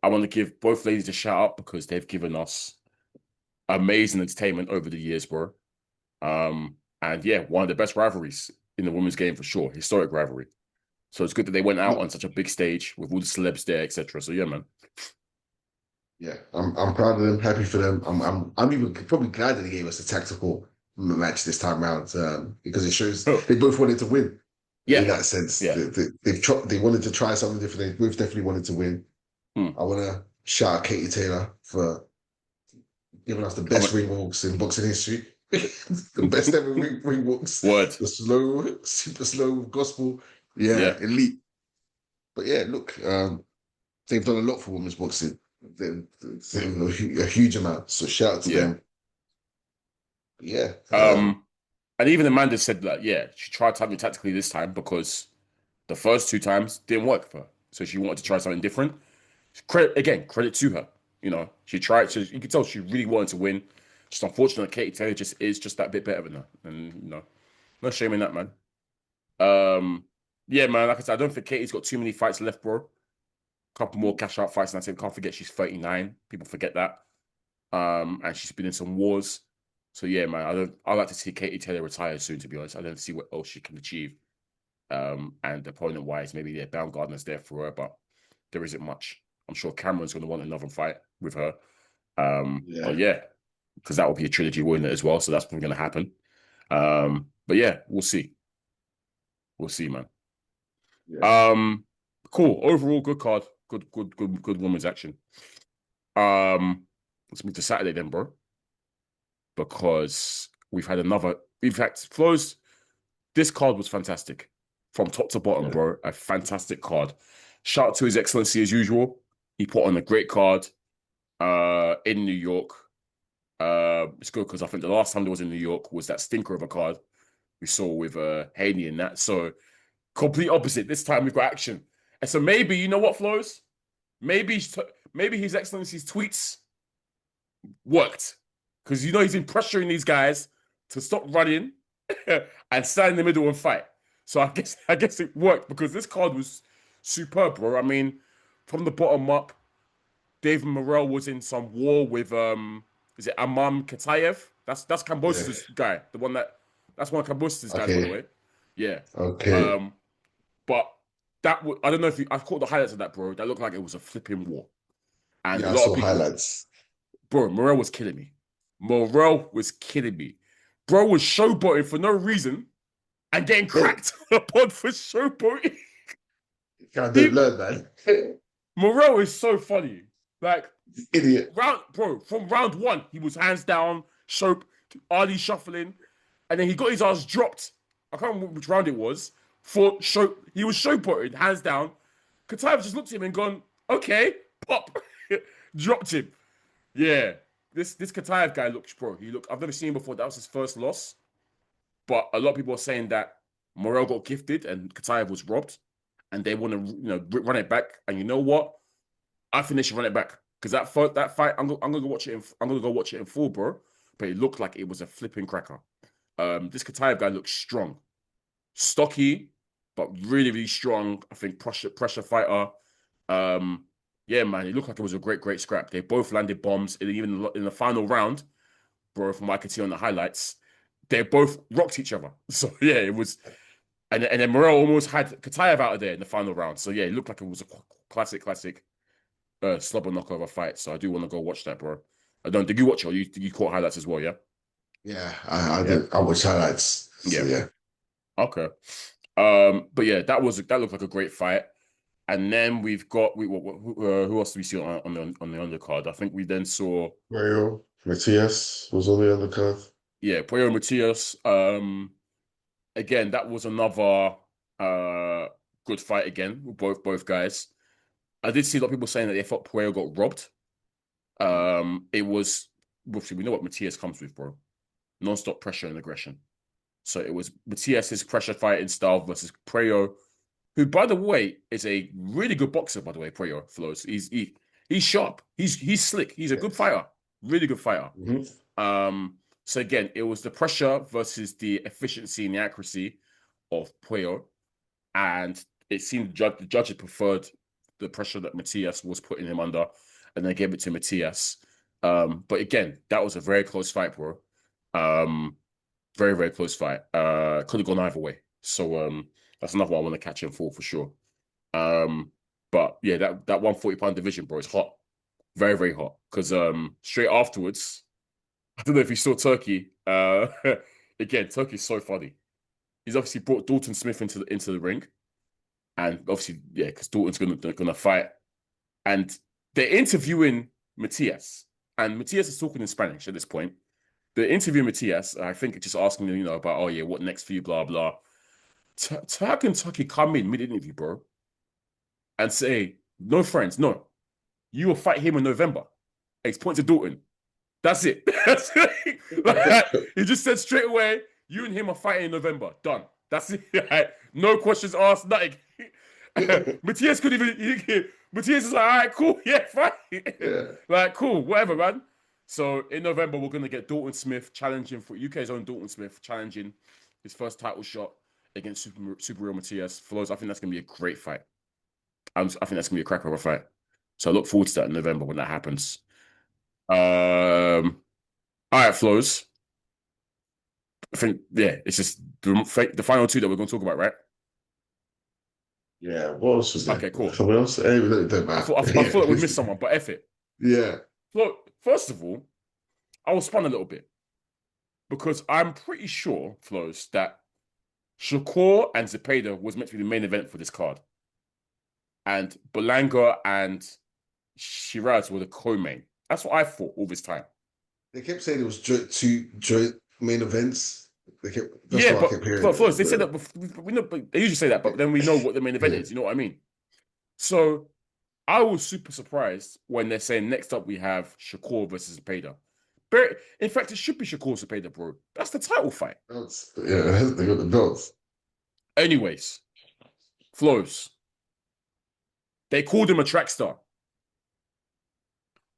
I want to give both ladies a shout out because they've given us amazing entertainment over the years, bro. And yeah, one of the best rivalries in the women's game for sure. Historic rivalry. So it's good that they went out on such a big stage with all the celebs there, etc. So yeah, man. Yeah, I'm proud of them. Happy for them. I'm even probably glad that they gave us a tactical match this time around because it shows they both wanted to win. Yeah, in that sense, they wanted to try something different. They both definitely wanted to win. I want to shout out Katie Taylor for giving us the best ring walks in boxing history. The best ever ring walks. Word. The slow, super slow gospel. Yeah, elite. But yeah, look, they've done a lot for women's boxing. They've a huge amount. So shout out to them. Yeah. And even Amanda said that, she tried something tactically this time because the first two times didn't work for her. So she wanted to try something different. Credit to her. You know, she tried. So you can tell she really wanted to win. Just unfortunate, Katie Taylor is just that bit better than her. And, no shame in that, man. Yeah, man, like I said, I don't think Katie's got too many fights left, bro. Couple more cash out fights, and I can't forget she's 39. People forget that. And she's been in some wars. So yeah, man, I like to see Katie Taylor retire soon, to be honest. I don't see what else she can achieve. And opponent-wise, maybe Baumgardner's there for her, but there isn't much. I'm sure Cameron's going to want another fight with her. But yeah, because that will be a trilogy winner as well, so that's probably going to happen. But yeah, we'll see. We'll see, man. Yeah. Cool. Overall, good card. Good women's action. Let's move to Saturday then, bro. Because we've had Flowz, this card was fantastic. From top to bottom, bro. A fantastic card. Shout out to His Excellency as usual. He put on a great card in New York. It's good because I think the last time there was in New York was that stinker of a card we saw with Haney and that. So complete opposite. This time we've got action. And so maybe, you know what, Flowz? Maybe His Excellency's tweets worked. Because he's been pressuring these guys to stop running and stand in the middle and fight. So I guess it worked because this card was superb, bro. I mean, from the bottom up, David Morrell was in some war with is it Amam Katayev? That's Kambosos' guy. That's one of Kambosos' guys, by the way. Yeah. Okay. But I don't know if I caught the highlights of that, bro. That looked like it was a flipping war. And I saw highlights. Bro, Morrell was killing me. Bro was showboating for no reason and getting cracked on a pod for showboating. I didn't learn that. Morel is so funny. Like, Idiot. From round one, he was hands down, Ali shuffling, and then he got his ass dropped. I can't remember which round it was. He was showboated, hands down. Kataev just looked at him and gone, okay, pop. Dropped him. Yeah. This Kataev guy looks pro. I've never seen him before. That was his first loss. But a lot of people are saying that Morel got gifted and Kataev was robbed. And they want to, run it back. And you know what? I think they should run it back. Because that fight, I'm gonna go watch it in full, bro. But it looked like it was a flipping cracker. This Kataev guy looks strong. Stocky, but really, really strong. I think pressure fighter. Yeah, man, it looked like it was a great scrap. They both landed bombs. Even in the final round, bro, from what I could see on the highlights, they both rocked each other. So, yeah, it was... And then Morel almost had Kataev out of there in the final round. So, yeah, it looked like it was a classic slobber knockover fight. So, I do want to go watch that, bro. Did you watch it or you caught highlights as well, yeah? Yeah, I did. I watched highlights. So, yeah. Okay. But yeah, that looked like a great fight. And then we've got who else do we see on the undercard? I think we then saw Mario Matias was on the undercard. Yeah, Puello Matias. Again, that was another good fight again with both guys. I did see a lot of people saying that they thought Puello got robbed. It was obviously we know what Matias comes with, bro. Non-stop pressure and aggression. So it was Matias's pressure fighting style versus Puello, who, by the way, is a really good boxer. By the way, Puello Flowz. He's sharp. He's slick. He's a good fighter. Really good fighter. Mm-hmm. So again, it was the pressure versus the efficiency and the accuracy of Puello, and it seemed the judge had preferred the pressure that Matias was putting him under, and they gave it to Matias. But again, that was a very close fight, bro. Very, very close fight. Could have gone either way. So that's another one I want to catch him for sure. But yeah, that 140-pound division, bro, is hot. Very, very hot. Because straight afterwards, I don't know if you saw Turkey. Again, Turkey's so funny. He's obviously brought Dalton Smith into the ring. And obviously, yeah, because Dalton's gonna fight. And they're interviewing Matias. And Matias is talking in Spanish at this point. The interview Matias, I think, just asking him, about, oh yeah, what next for you, blah blah. How can Turkey come in mid-interview, bro, and say, no friends, no, you will fight him in November. He's pointing to Dalton. That's it. He just said straight away, you and him are fighting in November. Done. That's it. No questions asked, nothing. Matias couldn't even. Matias is like, all right, cool, yeah, fine. Yeah. Like, cool, whatever, man. So in November, we're going to get Dalton Smith challenging for UK's own Dalton Smith challenging his first title shot against Super Real Matias Flowz. I think that's going to be a great fight. I think that's going to be a cracker of a fight. So I look forward to that in November when that happens. All right, Flowz. I think, yeah, it's just the final two that we're going to talk about, right? Yeah, what else was there? Okay, cool. Someone else? Hey, I thought we missed someone, but F it. Yeah. Look, first of all, I was spun a little bit because I'm pretty sure, Flowz, that Shakur and Zepeda was meant to be the main event for this card. And Berlanga and Sheeraz were the co-main. That's what I thought all this time. They kept saying it was two joint main events. Flowz, they said that. We know, they usually say that, but then we know what the main event is. You know what I mean? So I was super surprised when they're saying next up we have Shakur versus Zepeda. In fact, it should be Shakur Zepeda, bro. That's the title fight. They got the belts. Anyways, Flowz. They called him a track star.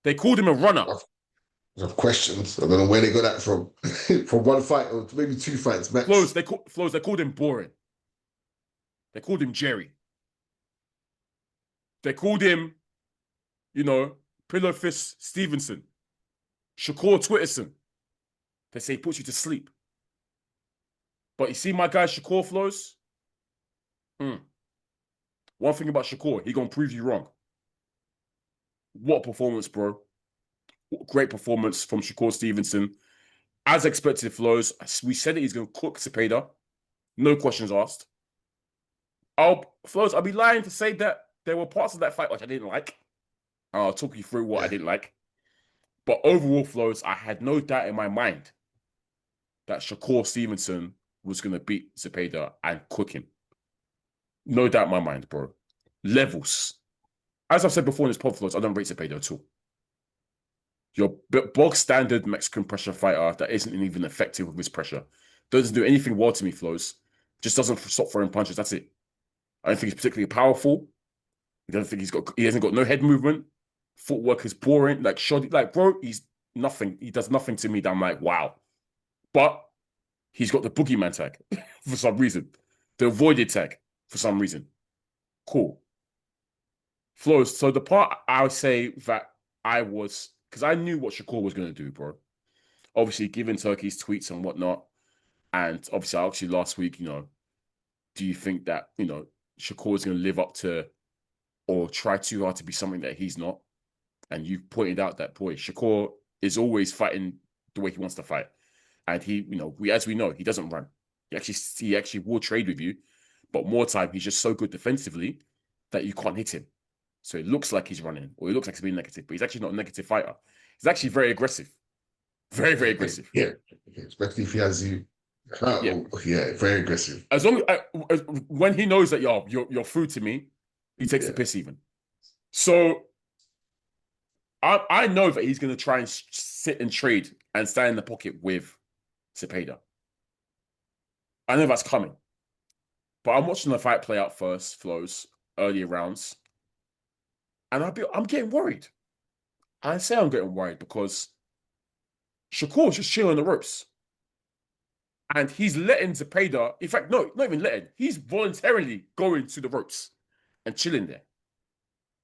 They called him a runner. I have questions. I don't know where they got that from. From one fight or maybe two fights max. Flowz, they called him boring. They called him Jerry. They called him, Pillow Fist Stevenson. Shakur Twitterson. They say he puts you to sleep. But you see my guy Shakur Flowz? One thing about Shakur, he gonna prove you wrong. What performance, bro. Great performance from Shakur Stevenson. As expected, Flowz. We said that he's gonna cook Zepeda. No questions asked. Flowz, I'll be lying to say that there were parts of that fight which I didn't like. I'll talk you through what I didn't like. But overall, Flowz, I had no doubt in my mind that Shakur Stevenson was going to beat Zepeda and cook him. No doubt in my mind, bro. Levels. As I've said before in this podcast, I don't rate Zepeda at all. Your bog standard Mexican pressure fighter that isn't even effective with his pressure. Doesn't do anything well to me, Flowz. Just doesn't stop throwing punches. That's it. I don't think he's particularly powerful. I don't think he hasn't got no head movement. Footwork is boring. Like, shoddy. Like, bro, he's nothing. He does nothing to me that I'm like, wow. But he's got the boogeyman tag for some reason. The avoided tag for some reason. Cool. Flowz, so the part I would say that I was, because I knew what Shakur was going to do, bro. Obviously, given Turkey's tweets and whatnot, and obviously, I asked you last week, do you think that, Shakur is going to live up to or try too hard to be something that he's not? And you pointed out that, boy, Shakur is always fighting the way he wants to fight. And he, as we know, he doesn't run. He actually will trade with you, but more time, he's just so good defensively that you can't hit him. So it looks like he's running, or it looks like he's being negative, but he's actually not a negative fighter. He's actually very aggressive. Very, very aggressive. Yeah, especially if he has you. Yeah, very aggressive. As long as when he knows that you're through to me, he takes the piss even. So I know that he's going to try and sit and trade and stand in the pocket with Zepeda. I know that's coming. But I'm watching the fight play out first, Flowz, earlier rounds. And I'm getting worried. I say I'm getting worried because Shakur's just chilling on the ropes. And he's letting Zepeda, in fact, no, not even letting, he's voluntarily going to the ropes and chilling there.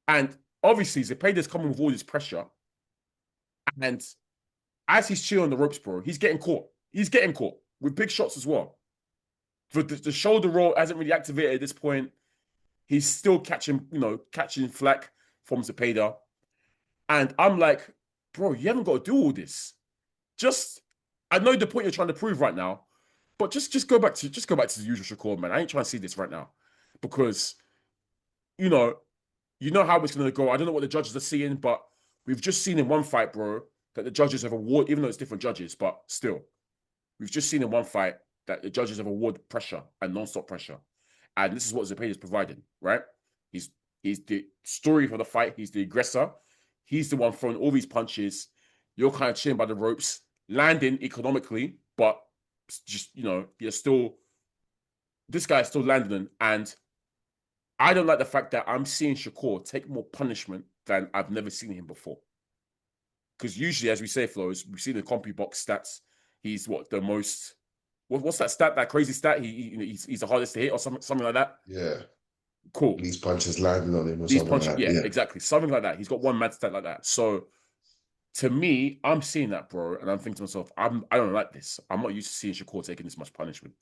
And obviously, Zepeda's coming with all this pressure. And as he's chilling on the ropes, bro, he's getting caught. He's getting caught with big shots as well. The shoulder roll hasn't really activated at this point. He's still catching flack from Zepeda. And I'm like, bro, you haven't got to do all this. I know the point you're trying to prove right now, but just go back to the usual Shakur, man. I ain't trying to see this right now. Because, you know how it's going to go. I don't know what the judges are seeing, but we've just seen in one fight, bro, that the judges have awarded, even though it's different judges, but still, we've just seen in one fight that the judges have awarded pressure and non-stop pressure. And this is what Zepeda's providing, right? He's the story for the fight. He's the aggressor. He's the one throwing all these punches. You're kind of chilling by the ropes, landing economically, but just, this guy's still landing. And I don't like the fact that I'm seeing Shakur take more punishment than I've never seen him before. Because usually, as we say, Flowz, we've seen the CompuBox stats. He's the most... What's that stat? That crazy stat? He's the hardest to hit or something like that? Yeah. Cool. These punches landing on him or something like that. Yeah, exactly. Something like that. He's got one mad stat like that. So, to me, I'm seeing that, bro, and I'm thinking to myself, I don't like this. I'm not used to seeing Shakur taking this much punishment.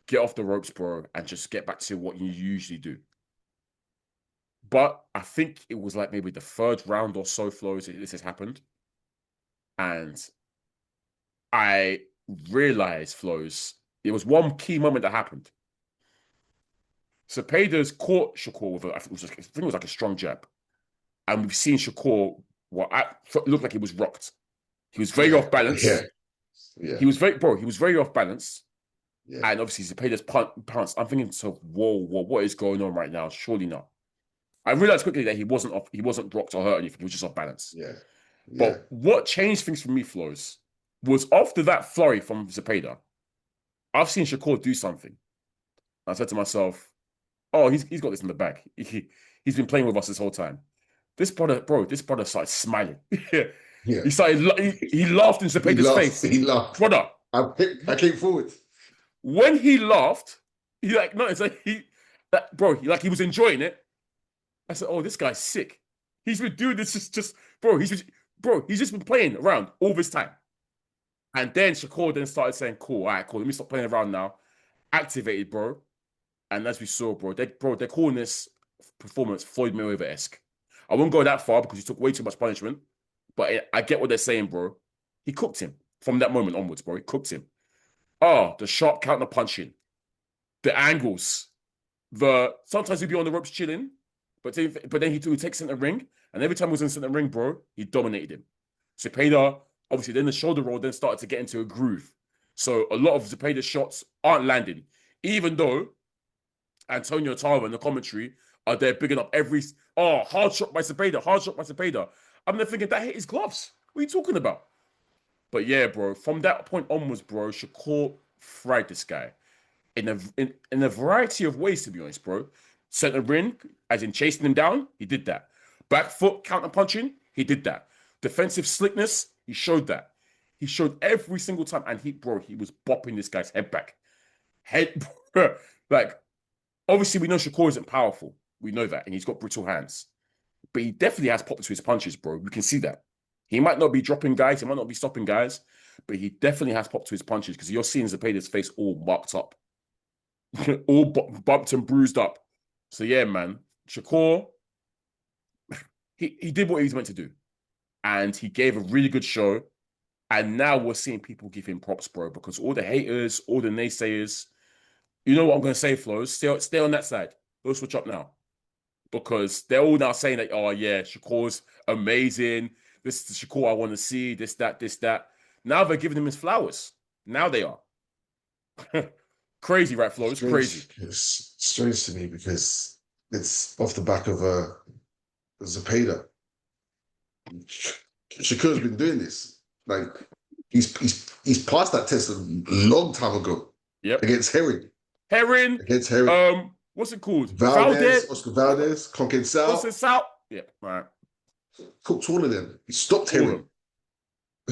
Get off the ropes, bro, and just get back to what you usually do. But I think it was like maybe the third round or so, Flowz, this has happened. And I realized, Flowz, there was one key moment that happened. Zepeda's caught Shakur with I think it was like a strong jab. And we've seen Shakur, looked like he was rocked. He was very off balance. Yeah. He was very off balance. Yeah. And obviously Zepeda's pounced. I'm thinking to myself, whoa, what is going on right now? Surely not. I realized quickly that he wasn't rocked or hurt or anything. He was just off balance. Yeah. But what changed things for me, Flowz, was after that flurry from Zepeda, I've seen Shakur do something. I said to myself, oh, he's got this in the bag. He's been playing with us this whole time. This brother started smiling. Yeah. He laughed in Zepeda's face. He laughed. Brother. I came forward. When he laughed, he was enjoying it. I said, oh, this guy's sick. He's been doing this he's just been playing around all this time. And then Shakur then started saying, cool, all right, cool, let me stop playing around now. Activated, bro. And as we saw, they're calling this performance Floyd Mayweather-esque. I won't go that far because he took way too much punishment, but I get what they're saying, bro. He cooked him from that moment onwards, bro. He cooked him. Oh, the sharp counter punching. the angles, sometimes he'd be on the ropes chilling, but then he would take center ring, and every time he was in center ring, bro, he dominated him. Zepeda, obviously, then the shoulder roll then started to get into a groove. So a lot of Zepeda's shots aren't landing, even though Antonio Tara and the commentary are there bigging up hard shot by Zepeda, hard shot by Zepeda. I'm there thinking that hit his gloves. What are you talking about? But yeah, bro, from that point onwards, bro, Shakur fried this guy in a variety of ways, to be honest, bro. Center ring, as in chasing him down, he did that. Back foot counter punching, he did that. Defensive slickness, he showed that. He showed every single time, and he was bopping this guy's head back. Like, obviously, we know Shakur isn't powerful. We know that, and he's got brittle hands. But he definitely has pop to his punches, bro. We can see that. He might not be dropping guys, he might not be stopping guys, but he definitely has pop to his punches because you're seeing Zepeda's face all marked up. All bumped and bruised up. So yeah, man, Shakur, he did what he was meant to do. And he gave a really good show. And now we're seeing people give him props, bro, because all the haters, all the naysayers, you know what I'm going to say, Flowz? Stay on that side. Don't switch up now. Because they're all now saying that, oh, yeah, Shakur's amazing. This is the Shakur I want to see. This, that. Now they're giving him his flowers. Now they are. Crazy, right, Flowz? Crazy. It's strange to me because it's off the back of Zepeda. Shakur's been doing this. Like, he's passed that test a long time ago. Yep. Against Herring. Against Herring. What's it called? Oscar Valdez, Conceição. Yeah, right. Cooked all of them. He stopped Herring.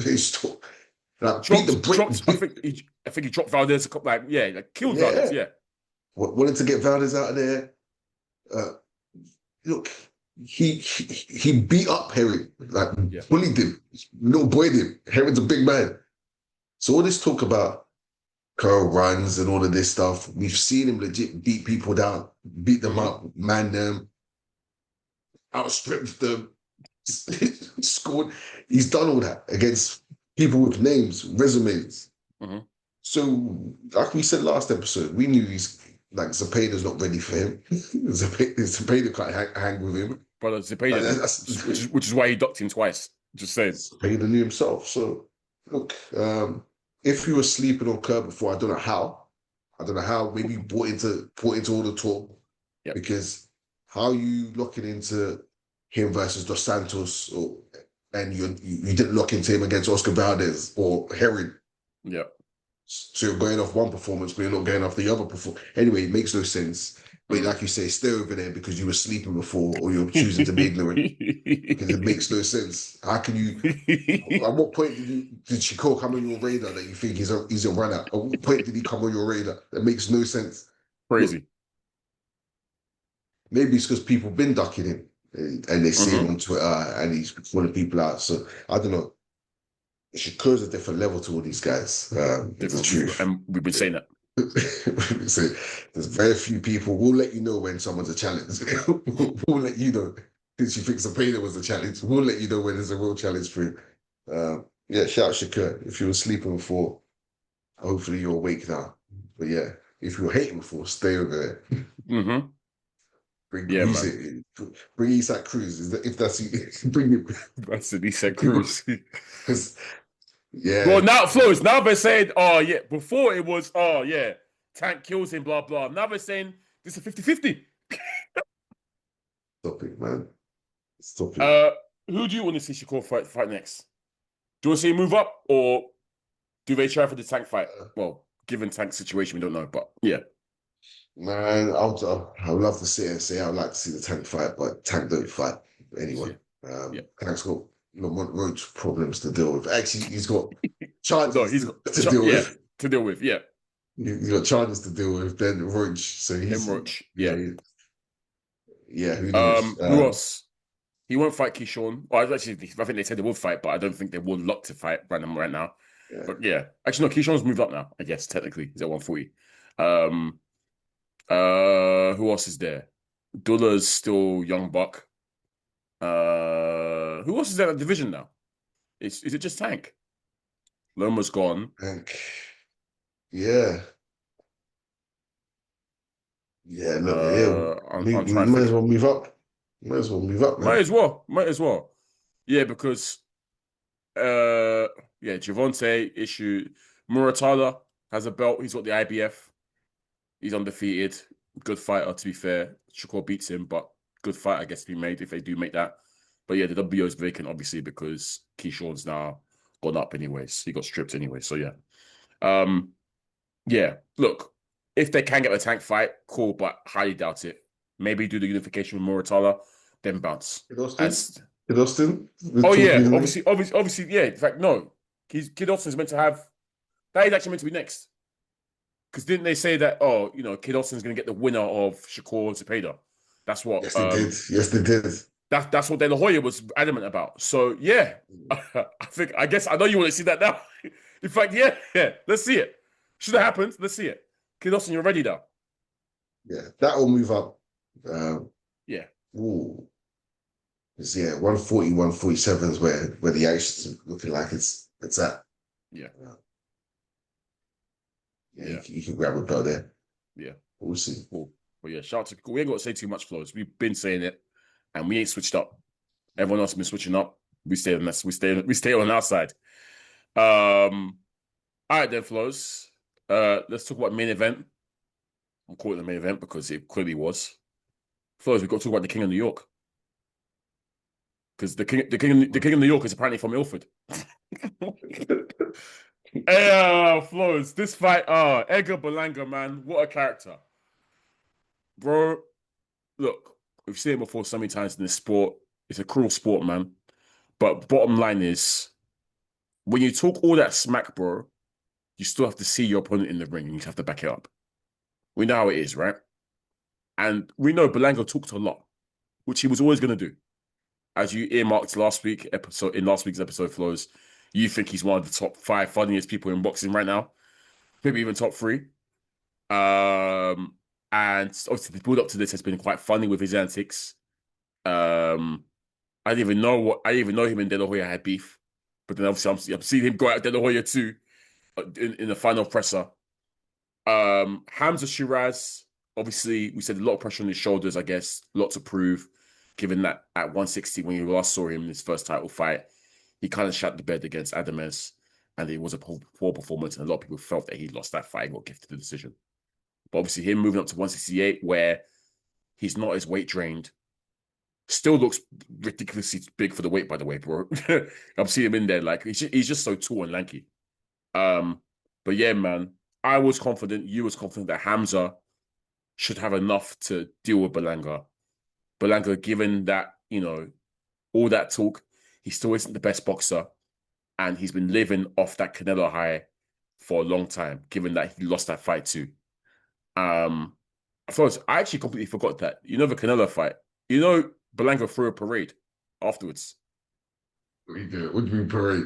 He stopped. Like, I think he dropped Valdez. Killed Valdez. Yeah. Wanted to get Valdez out of there. Look, he beat up Herring, bullied him, little boyed him. Herring's a big man. So all this talk about curl runs and all of this stuff, we've seen him legit beat people down, beat them up, man them, outstripped them, scored. He's done all that against people with names, resumes. Mm-hmm. So, like we said last episode, we knew Zepeda's not ready for him. Zepeda can't hang with him. Brother, Zepeda, which is why he docked him twice. Just saying. Zepeda knew himself. So, look, if you were sleeping on Kerr before, I don't know how. Maybe you brought into all the talk. Yep. Because how you locking into him versus Dos Santos, and you didn't lock into him against Oscar Valdez or Herring. Yeah. So you're going off one performance, but you're not going off the other performance. Anyway, it makes no sense. But like you say, stay over there because you were sleeping before or you're choosing to be ignorant. Because it makes no sense. How can you... At what point did Shakur come on your radar that you think he's a runner? At what point did he come on your radar? That makes no sense. Crazy. Look, maybe it's because people been ducking him and they see him on Twitter and he's pulling people out. So, I don't know. Shakur's a different level to all these guys. It's the truth. And we've been saying that. So there's very few people. We'll let you know when someone's a challenge. We'll let you know. Since you think Zepeda was a challenge, we'll let you know when there's a real challenge for him. Shout out Shakur. If you were sleeping before, hopefully you're awake now. But yeah, if you were hating before, stay over there. Mm-hmm. Bring Isak Cruz. If that's bring him. That's an Isak Cruz. Because yeah. Well, now Flowz. Now they're saying, oh yeah. Before it was, oh yeah, Tank kills him, blah blah. Now they're saying this is a 50-50. Stop it, man. Stop it. Who do you want to see Shakur fight next? Do you want to see him move up, or do they try for the Tank fight? Well, given Tank's situation, we don't know, but yeah. Man, I would love to see it and say I would like to see the Tank fight, but Tank don't fight anyway. Tank's got roach problems to deal with. Actually, he's got charges to deal with. To deal with, yeah. He's got charges to deal with. Then Roach, so he's Roach, Who knows? Who else? He won't fight Keyshawn. Well, actually, I think they said they will fight, but I don't think they will lock to fight random right now. Yeah. But yeah, actually, no. Keyshawn's moved up now. I guess technically he's at 140. Who else is there? Dulla's still young buck. Who else is in that division now? Is it just Tank? Loma's gone. Tank. Yeah. Yeah, look, yeah. I'm We trying to might think. as well move up. Might as well move up, Might man. as well. Might as well. Yeah, because Javante issue. Muratala has a belt. He's got the IBF. He's undefeated. Good fighter, to be fair. Shakur beats him, but good fight, I guess, to be made if they do make that. But yeah, the WBO is vacant, obviously, because Keyshawn's now gone up anyways. He got stripped anyway. So yeah. Yeah, look, if they can get a tank fight, cool, but highly doubt it. Maybe do the unification with Muratala, then bounce. Kid Austin? As Kid Austin? We're Oh yeah, talking. obviously, yeah. In fact, no, Kid Austin's meant to have that is actually meant to be next. Because didn't they say that? Oh, Kid Austin's going to get the winner of Shakur Zepeda. That's what. Yes, they did. Yes, they did. That's what De La Hoya was adamant about. So yeah, I guess I know you want to see that now. In fact, yeah, let's see it. Should have happened. Let's see it. Kid Austin, you're ready now. Yeah, that will move up. Yeah. Ooh. Yeah, 140, 147 is where the action's looking like it's at. Yeah. Yeah. You can grab a belt there. Yeah. We'll see. Cool. But yeah, shout out to we ain't got to say too much, Flowz. We've been saying it, and we ain't switched up. Everyone else has been switching up. We stay on this. We stay on our side. All right then, Flowz. Let's talk about main event. I'm calling it the main event because it clearly was. Flowz, we've got to talk about the King of New York. Because the King of New York is apparently from Ilford. Hey, Flowz, this fight, Edgar Berlanga, man, what a character. Bro, look, we've seen it before so many times in this sport. It's a cruel sport, man. But bottom line is, when you talk all that smack, bro, you still have to see your opponent in the ring and you have to back it up. We know how it is, right? And we know Berlanga talked a lot, which he was always going to do. As you earmarked in last week's episode, Flowz, you think he's one of the top 5 funniest people in boxing right now, maybe even top 3. And obviously the build up to this has been quite funny with his antics. I didn't even know him and De La Hoya had beef, but then obviously I'm seeing him go out De La Hoya too in the final presser. Hamza Sheeraz, obviously we said a lot of pressure on his shoulders, I guess, a lot to prove. Given that at 160, when you last saw him in his first title fight, he kind of shut the bed against Adamez, and it was a poor performance, and a lot of people felt that he lost that fight and got gifted the decision. But obviously him moving up to 168, where he's not as weight drained, still looks ridiculously big for the weight, by the way, bro. I'm seeing him in there, like, he's just so tall and lanky. But yeah, man, I was confident, you was confident that Hamza should have enough to deal with Berlanga. Berlanga, given that, all that talk, he still isn't the best boxer. And he's been living off that Canelo high for a long time, given that he lost that fight too. I actually completely forgot that. The Canelo fight. Berlanga threw a parade afterwards. What do you mean parade?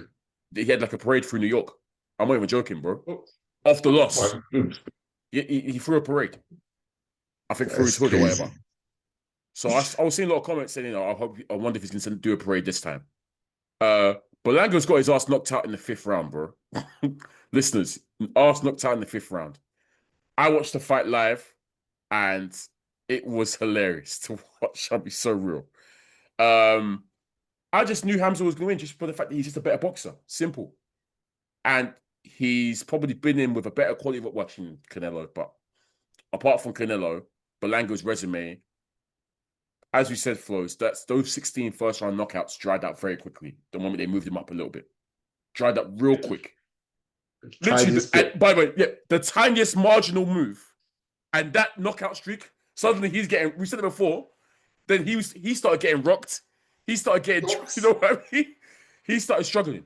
He had like a parade through New York. I'm not even joking, bro. After loss. He threw a parade. I think through his hood or whatever. So I was seeing a lot of comments saying, I wonder if he's going to do a parade this time. Berlanga's got his ass knocked out in the 5th round, bro. Listeners, ass knocked out in the 5th round. I watched the fight live, and it was hilarious to watch. I'll be so real. I just knew Hamza was going to win just for the fact that he's just a better boxer. Simple. And he's probably been in with a better quality of watching Canelo, but apart from Canelo, Berlanga's resume, as we said, Flowz, those 16 first-round knockouts dried out very quickly. The moment they moved him up a little bit. Dried up real quick. Literally, by the way, yeah, the tiniest marginal move. And that knockout streak, suddenly he's getting, we said it before, then he started getting rocked. He started getting, you know what I mean? He started struggling.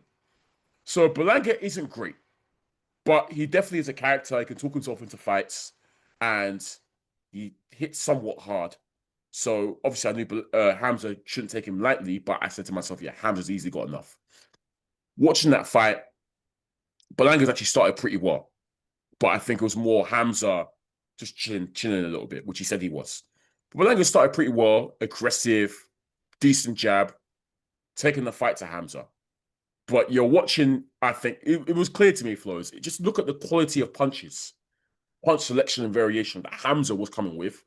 So Berlanga isn't great, but he definitely is a character. He can talk himself into fights, and he hits somewhat hard. So obviously I knew Hamza shouldn't take him lightly, but I said to myself, yeah, Hamza's easily got enough. Watching that fight, Berlanga's actually started pretty well, but I think it was more Hamza just chilling a little bit, which he said he was. But Berlanga started pretty well, aggressive, decent jab, taking the fight to Hamza. But you're watching, I think, it was clear to me, Flowz, just look at the quality of punches, punch selection and variation that Hamza was coming with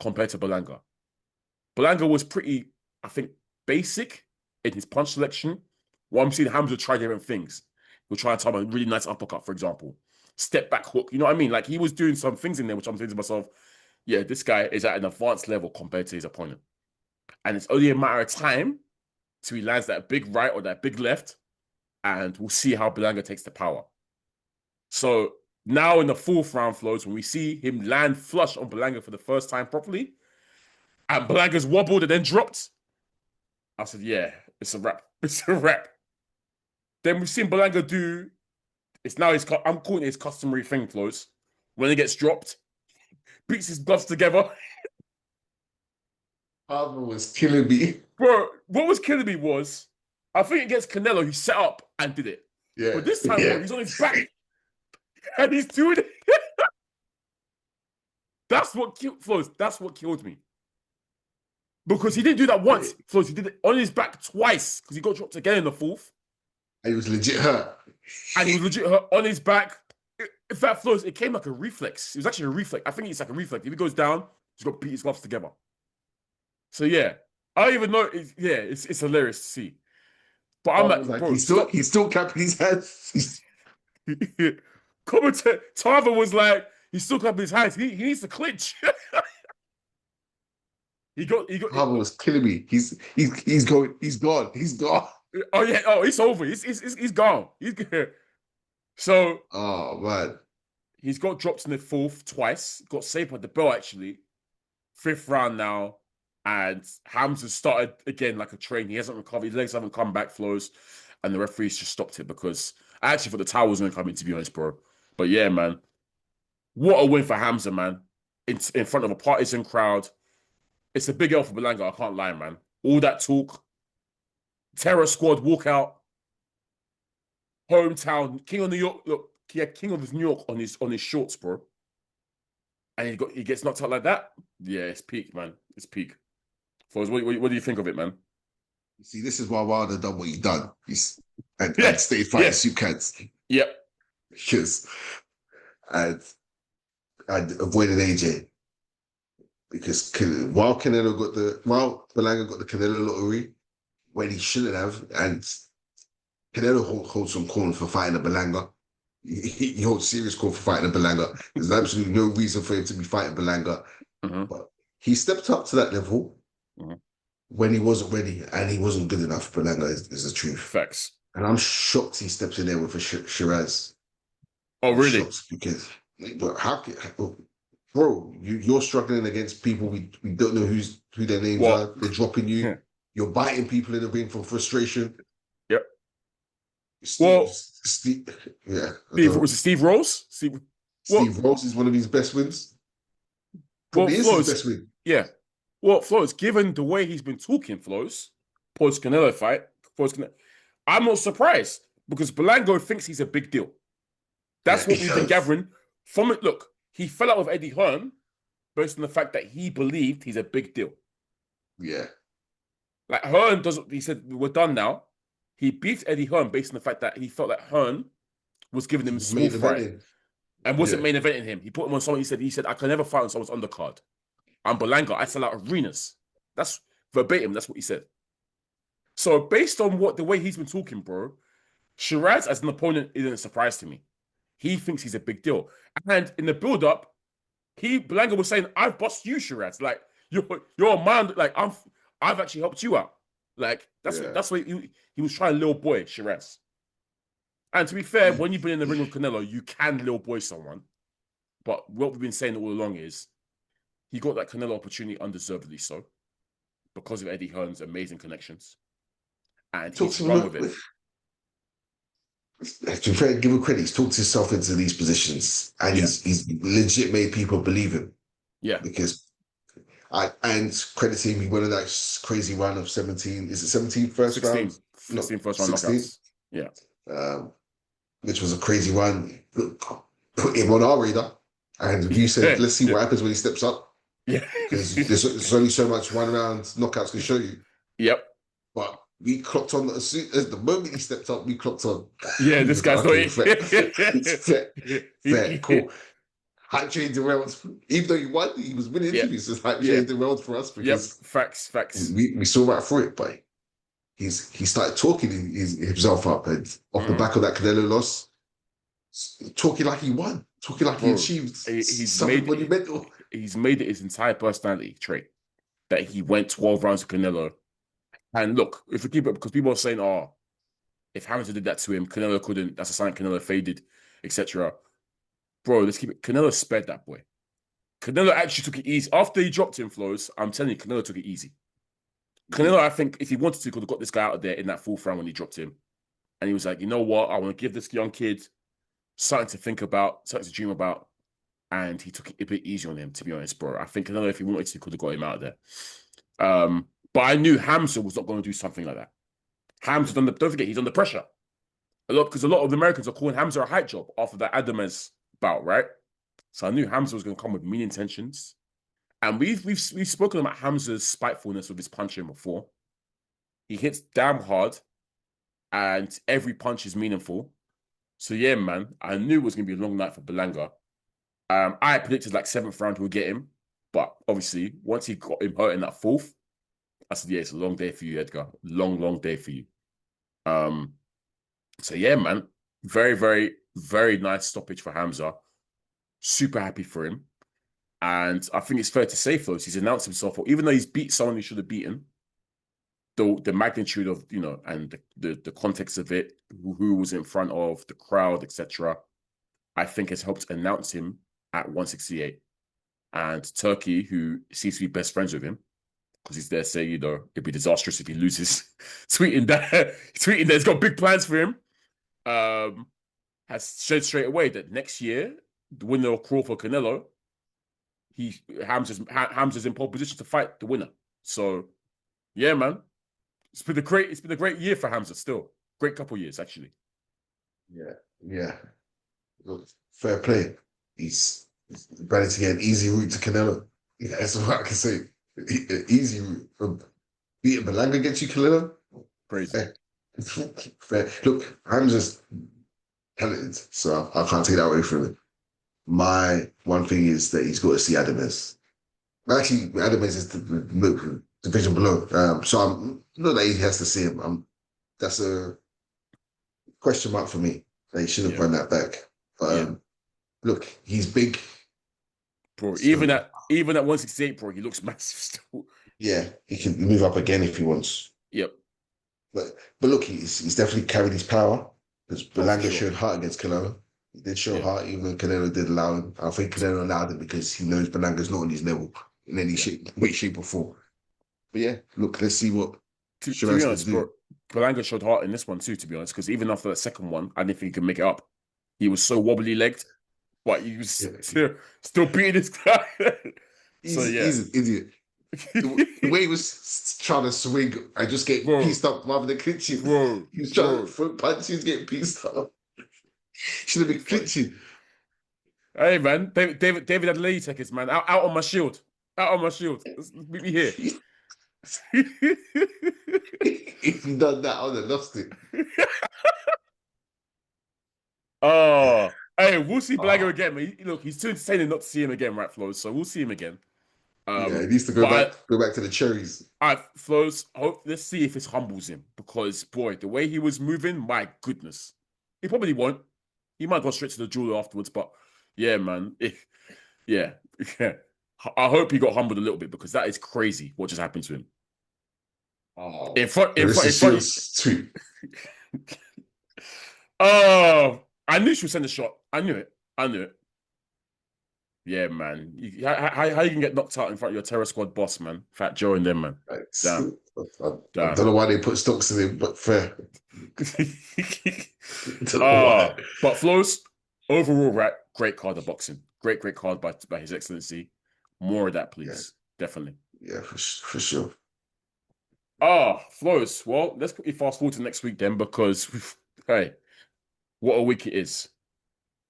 compared to Berlanga. Berlanga was pretty, I think, basic in his punch selection. What I'm seeing Hamza try different things. He'll try to time a really nice uppercut, for example. Step back hook. You know what I mean? Like, he was doing some things in there, which I'm thinking to myself, yeah, this guy is at an advanced level compared to his opponent. And it's only a matter of time till he lands that big right or that big left, and we'll see how Berlanga takes the power. So now in the fourth round, Flowz, when we see him land flush on Berlanga for the first time properly, and Berlanga's wobbled and then dropped, I said, yeah, it's a wrap. It's a wrap. Then we've seen Berlanga do, it's now his, I'm calling it his customary thing, Flowz. When he gets dropped, beats his gloves together. Harvard was killing me. Bro, what was killing me was, I think against Canelo, he set up and did it. Yeah. But this time, bro, he's on his back. And he's doing it. That's what killed Flowz. That's what killed me. Because he didn't do that once, Flowz. He did it on his back twice because he got dropped again in the fourth. And he was legit hurt. And he was legit hurt on his back. In fact, Flowz, it came like a reflex. It was actually a reflex. I think it's like a reflex. If he goes down, he's got to beat his gloves together. So yeah, I don't even know. It's hilarious to see. But I'm like, bro, he's still clapping his hands. Commentator Tarver was like, he's still clapping his hands. He needs to clinch. He got. Tarver was killing me. He's going. He's gone. He's gone. Oh yeah. Oh, it's over. He's gone. So. Oh man. He's got dropped in the fourth twice. Got saved by the bell actually. Fifth round now. And Hamza started again like a train. He hasn't recovered. His legs haven't come back, Flowz. And the referees just stopped it because I actually thought the towel was going to come in, to be honest, bro. But yeah, man. What a win for Hamza, man. In front of a partisan crowd. It's a big L for Berlanga, I can't lie, man. All that talk. Terror squad walkout. Hometown. King of New York. Look, he had King of New York on his shorts, bro. And he gets knocked out like that. Yeah, it's peak, man. It's peak. Flowz, what do you think of it, man? You see, this is why Wilder done what he done. And stayed fighting soup cans. Yep. Because I avoided AJ. Because while Berlanga got the Canelo lottery, when he shouldn't have, and Canelo holds some corner for fighting a Berlanga. He holds serious call for fighting a Berlanga. There's absolutely no reason for him to be fighting Berlanga. Mm-hmm. But he stepped up to that level when he wasn't ready, and he wasn't good enough. Berlanga is the truth. Facts. And I'm shocked he steps in there with a Sheeraz. Oh, really? Because bro, you're struggling against people we don't know who their names are. They're dropping you. Yeah. You're biting people in the ring from frustration. Yep. Steve was it Steve Rose? Steve Rose is one of his best wins. Probably is his best win. Yeah. Well, Flowz, given the way he's been talking, Flowz, post-Canelo fight, I'm not surprised because Berlanga thinks he's a big deal. That's what we've been gathering from it. Look, he fell out with Eddie Hearn based on the fact that he believed he's a big deal. Yeah. Like Hearn he said, we're done now. He beat Eddie Hearn based on the fact that he felt that Hearn was giving him a small fight and wasn't main eventing him. He put him on someone, he said, I can never fight on someone's undercard. I'm Berlanga, I sell out arenas. That's verbatim, that's what he said. So based on the way he's been talking, bro, Sheeraz as an opponent isn't a surprise to me. He thinks he's a big deal. And in the build-up, Berlanga was saying, I've bossed you, Sheeraz. Like, you're a man, like, I've actually helped you out. Like, that's what he was trying to little boy Sheeraz. And to be fair, when you've been in the ring with Canelo, you can little boy someone. But what we've been saying all along is he got that Canelo opportunity undeservedly so because of Eddie Hearn's amazing connections. And he's run with it. To be fair, give him credit, he's talked himself into these positions and he's legit made people believe him. Yeah. Because and credit to him, he went on that crazy run of 17. Is it 17 first 16, round? 16 first round knockouts. Yeah. Which was a crazy run. Put him on our radar. And you said, let's see what happens when he steps up. Yeah. Because there's only so much one round knockouts can show you. Yep. But we clocked on as the moment he stepped up, we clocked on. Yeah, this guy's not fair. Cool. hype train derailed. Even though he won, he was winning. Yeah. He was just hype train derailed for us because Facts. we saw right through it. But he started talking himself up, and off the back of that Canelo loss, talking like he won, talking like he achieved something monumental. He's made it his entire personality trait that he went 12 rounds with Canelo. And look, if we keep it, because people are saying, "Oh, if Hamilton did that to him, Canelo couldn't." That's a sign Canelo faded, etc. Bro, let's keep it. Canelo spared that boy. Canelo actually took it easy. After he dropped him, Flowz, I'm telling you, Canelo took it easy. Canelo, I think, if he wanted to, could have got this guy out of there in that fourth round when he dropped him. And he was like, you know what? I want to give this young kid something to think about, something to dream about. And he took it a bit easy on him, to be honest, bro. I think Canelo, if he wanted to, could have got him out of there. But I knew Hamza was not going to do something like that. Hamza, don't forget, he's under pressure. Because a lot of the Americans are calling Hamza a hype job after that Adamez bout, right? So I knew Hamza was going to come with mean intentions. And we've spoken about Hamza's spitefulness with his punching before. He hits damn hard, and every punch is meaningful. So yeah, man, I knew it was going to be a long night for Berlanga. I predicted like 7th round he would get him, but obviously once he got him hurt in that 4th, I said, yeah, it's a long day for you, Edgar. Long day for you. So yeah, man, very, very, very nice stoppage for Hamza. Super happy for him. And I think it's fair to say, Flowz, he's announced himself, or even though he's beat someone he should have beaten, the magnitude of, and the context of it, who was in front of, the crowd, etc., I think has helped announce him at 168. And Turkey, who seems to be best friends with him, because he's there saying, it'd be disastrous if he loses, tweeting that he's got big plans for him, has said straight away that next year, the winner of Crawford Canelo, Hamza's in pole position to fight the winner. So, yeah, man, it's been a great year for Hamza. Still, great couple of years actually. Yeah. Look, fair play. He's ready to get an easy route to Canelo. Yeah, that's what I can say. Easy route from beating Berlanga against you, Canelo. Crazy. Fair. Look, Hamza's talented, so I can't take that away from him. My one thing is that he's got to see Adamez. Actually, Adamez is the division below. So I'm not that he has to see him. That's a question mark for me. They should have run that back. But look, he's big. Bro, so, even at 168, bro, he looks massive still. Yeah, he can move up again if he wants. Yep. But look, he's definitely carried his power. Because Berlanga showed heart against Canelo. He did show heart, even when Canelo did allow him. I think Canelo allowed him because he knows Berlanga's not on his level in any way, shape, or form. But yeah, look, let's see what Sheeraz can do. Bro, Berlanga showed heart in this one too, to be honest, because even after that second one, I didn't think he could make it up. He was so wobbly-legged, but he was still beating this guy. He's an idiot. The way he was trying to swing and just get pieced up rather than clinching. He was trying to throw punches, getting pieced up. Should have been clinching. Hey, man. David had lady tickets, man. Out on my shield. Out on my shield. Meet me here. If you done that, I would have lost it. Oh. Hey, we'll see Berlanga again, man. Look, he's too entertaining not to see him again, right, Flowz? So we'll see him again. He needs to go back to the cherries. All right, Flowz, let's see if it humbles him. Because, boy, the way he was moving, my goodness. He probably won't. He might go straight to the jeweler afterwards, but yeah, man. I hope he got humbled a little bit because that is crazy what just happened to him. Oh, in front. Tweet. Oh, I knew she would send a shot. I knew it. Yeah, man. How you can get knocked out in front of your Terror Squad boss, man? Fat Joe and them, man. Damn. I don't know why they put stocks in him, but fair. But Flowz, overall, right? Great card of boxing. Great card by His Excellency. More of that, please. Yeah. Definitely. Yeah, for sure. Flowz. Well, let's quickly fast forward to next week then, because hey, what a week it is.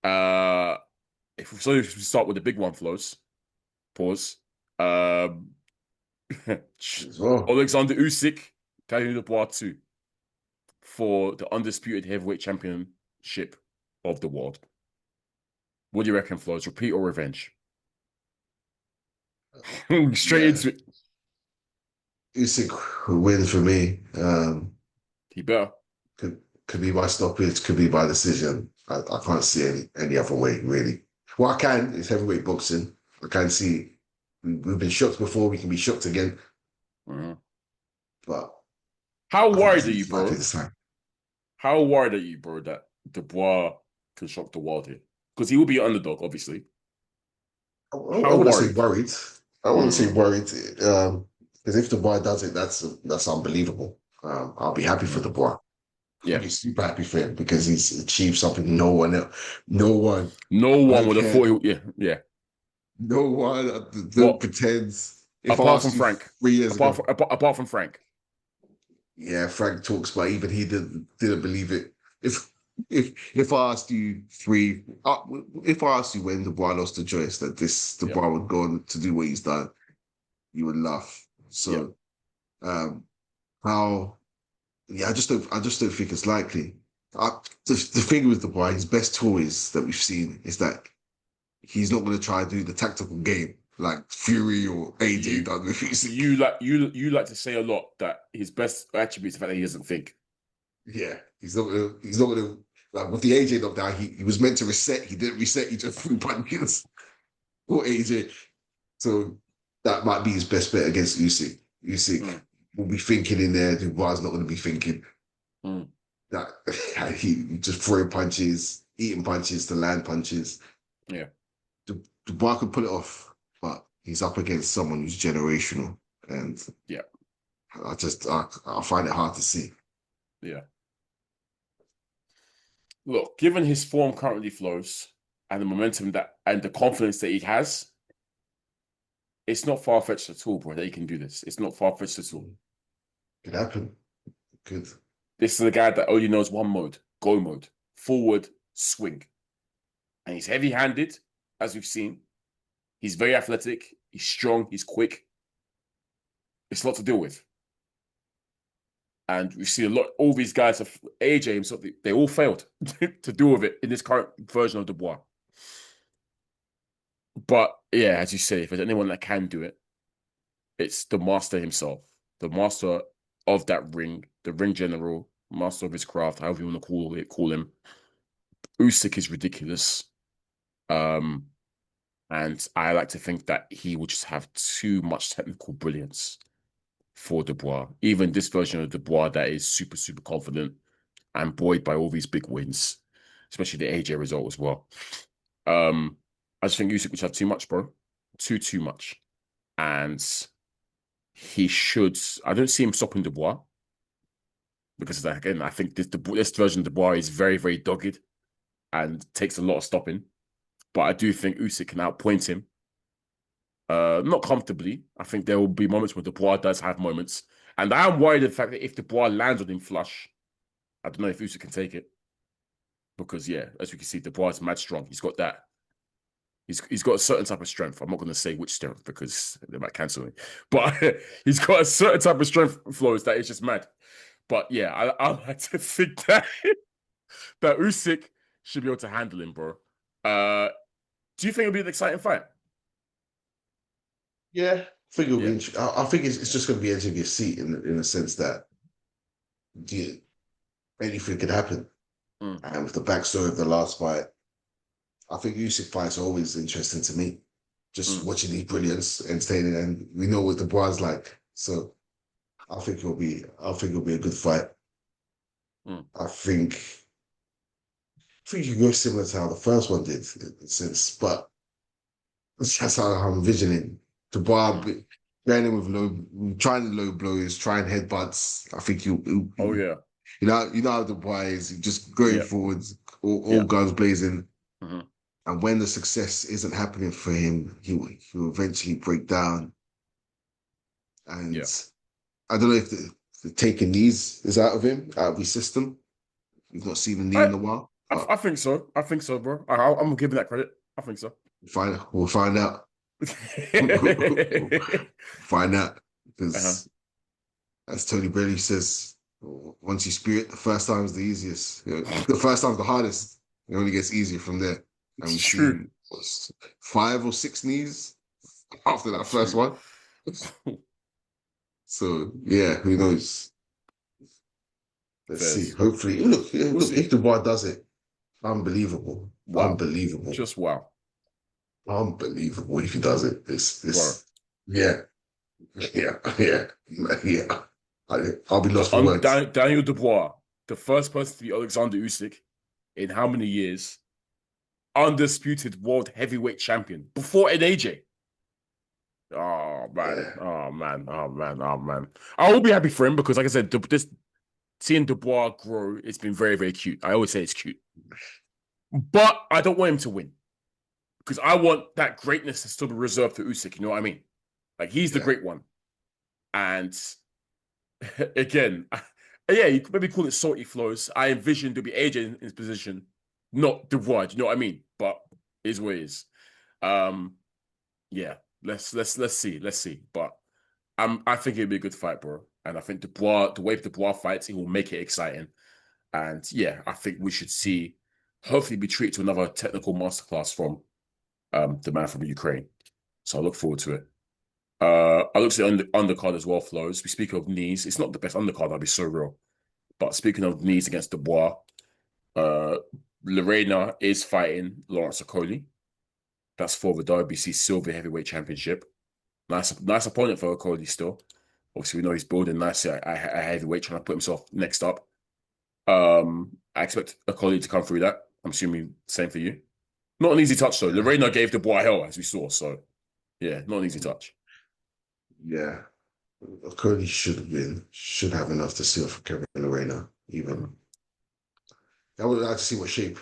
If we start with the big one, Flowz. Pause. Alexander Usyk, Dubois 2 for the undisputed heavyweight championship of the world. What do you reckon, Flowz? Repeat or revenge? Straight into it. Usyk will win for me. He better. Could be by stoppage, could be by decision. I can't see any other way, really. What I can is heavyweight boxing. I can see we've been shocked before, we can be shocked again. Mm-hmm. But how worried are you, bro? How worried are you, bro, that Dubois can shock the world here? Because he will be an underdog, obviously. I wouldn't say worried. I wouldn't say worried. Because if Dubois does it, that's unbelievable. I'll be happy for Dubois. Yeah, I'll be super happy for him because he's achieved something no one would have thought. Yeah. No one pretends. Apart from Frank, 3 years ago, apart from Frank. Yeah, Frank talks, but even he didn't believe it. If I asked you if I asked you when Dubois lost the choice that this Dubois would go on to do what he's done, you would laugh. So, I just don't think it's likely. The thing with Dubois, his best toys that we've seen is that he's not going to try to do the tactical game like Fury or AJ done with Usyk. You like to say a lot that his best attribute is the fact that he doesn't think. Yeah, he's not gonna like with the AJ knockdown. He was meant to reset. He didn't reset. He just threw punches or AJ. So that might be his best bet against Usyk. Usyk will be thinking in there. Dubois is not going to be thinking. That he just throwing punches, eating punches to land punches. Yeah, Dubois could pull it off, but he's up against someone who's generational, and I find it hard to see. Yeah. Look, given his form currently Flowz and the momentum and the confidence that he has, it's not far-fetched at all, bro, that he can do this. It's not far-fetched at all. Could happen. Could. This is a guy that only knows one mode, go mode, forward, swing. And he's heavy-handed, as we've seen. He's very athletic. He's strong. He's quick. It's a lot to deal with. And we see a lot, all these guys, AJ himself, they all failed to deal with it in this current version of Dubois. But yeah, as you say, if there's anyone that can do it, it's the master himself, the master of that ring, the ring general, master of his craft, however you want to call him. Usyk is ridiculous. And I like to think that he will just have too much technical brilliance for Dubois. Even this version of Dubois that is super, super confident and buoyed by all these big wins, especially the AJ result as well. I just think Usyk would have too much, bro. Too much. And he should... I don't see him stopping Dubois. Because, again, I think this version of Dubois is very, very dogged and takes a lot of stopping. But I do think Usyk can outpoint him. Not comfortably. I think there will be moments where Dubois does have moments. And I am worried the fact that if Dubois lands on him flush, I don't know if Usyk can take it. Because, yeah, as we can see, Dubois is mad strong. He's got that. He's got a certain type of strength. I'm not going to say which strength because they might cancel me. But he's got a certain type of strength, Flowz, that is just mad. But, yeah, I like to think that, that Usyk should be able to handle him, bro. Do you think it'll be an exciting fight? Yeah, I think it'll be. I think it's just going to be edge of your seat in the sense that anything could happen. And with the backstory of the last fight, I think Usyk fights are always interesting to me. Just watching his brilliance, entertaining, and we know what Dubois is like. So I think it'll be a good fight. I think you go similar to how the first one did, but that's how I'm envisioning. Dubois going in with trying low blows, trying headbutts. I think you know how Dubois is, just going forwards, all guns blazing. And when the success isn't happening for him, he'll eventually break down. And I don't know if the taking knees is out of his system. We've not seen a knee in a while. I think so. I think so, bro. I'm giving that credit. I think so. We'll find out. Find out. Because as Tony Bailey says, once you spear it, the first time is the easiest. The first time's the hardest. It only gets easier from there. And It's we've true. seen 5 or 6 knees after that first one. So yeah, who knows? Let's see. Hopefully, look, if Dubois does it, unbelievable. Wow. Unbelievable. Just wow. Unbelievable if he does it. This yeah. I'll be lost for words. Daniel Dubois, the first person to be Alexander Usyk in how many years? Undisputed world heavyweight champion before an AJ. Oh man. Yeah. Oh man. I will be happy for him because, like I said, seeing Dubois grow, it's been very, very cute. I always say it's cute. But I don't want him to win. Because I want that greatness to still be reserved for Usyk, you know what I mean? Like, he's the great one. And again, you could maybe call it salty flows. I envision there'll be AJ in his position, not Dubois, you know what I mean? But it is what it is. Let's see. But I think it'll be a good fight, bro. And I think Dubois, the way Dubois fights, he will make it exciting. And yeah, I think we should see, hopefully be treated to another technical masterclass from the man from Ukraine. So I look forward to it. I look at the undercard as well, Flows. We speak of knees. It's not the best undercard, I'll be so real. But speaking of knees against Dubois, Lorena is fighting Lawrence Okoli. That's for the WBC Silver Heavyweight Championship. Nice opponent for Okoli still. Obviously, we know he's building nicely at heavyweight, trying to put himself next up. I expect Okoli to come through that. I'm assuming same for you. Not an easy touch, though. Lorena gave Dubois hell, as we saw. So, yeah, not an easy touch. Yeah. Cody should have enough to seal for Kevin Lorena, even. I would like to see what shape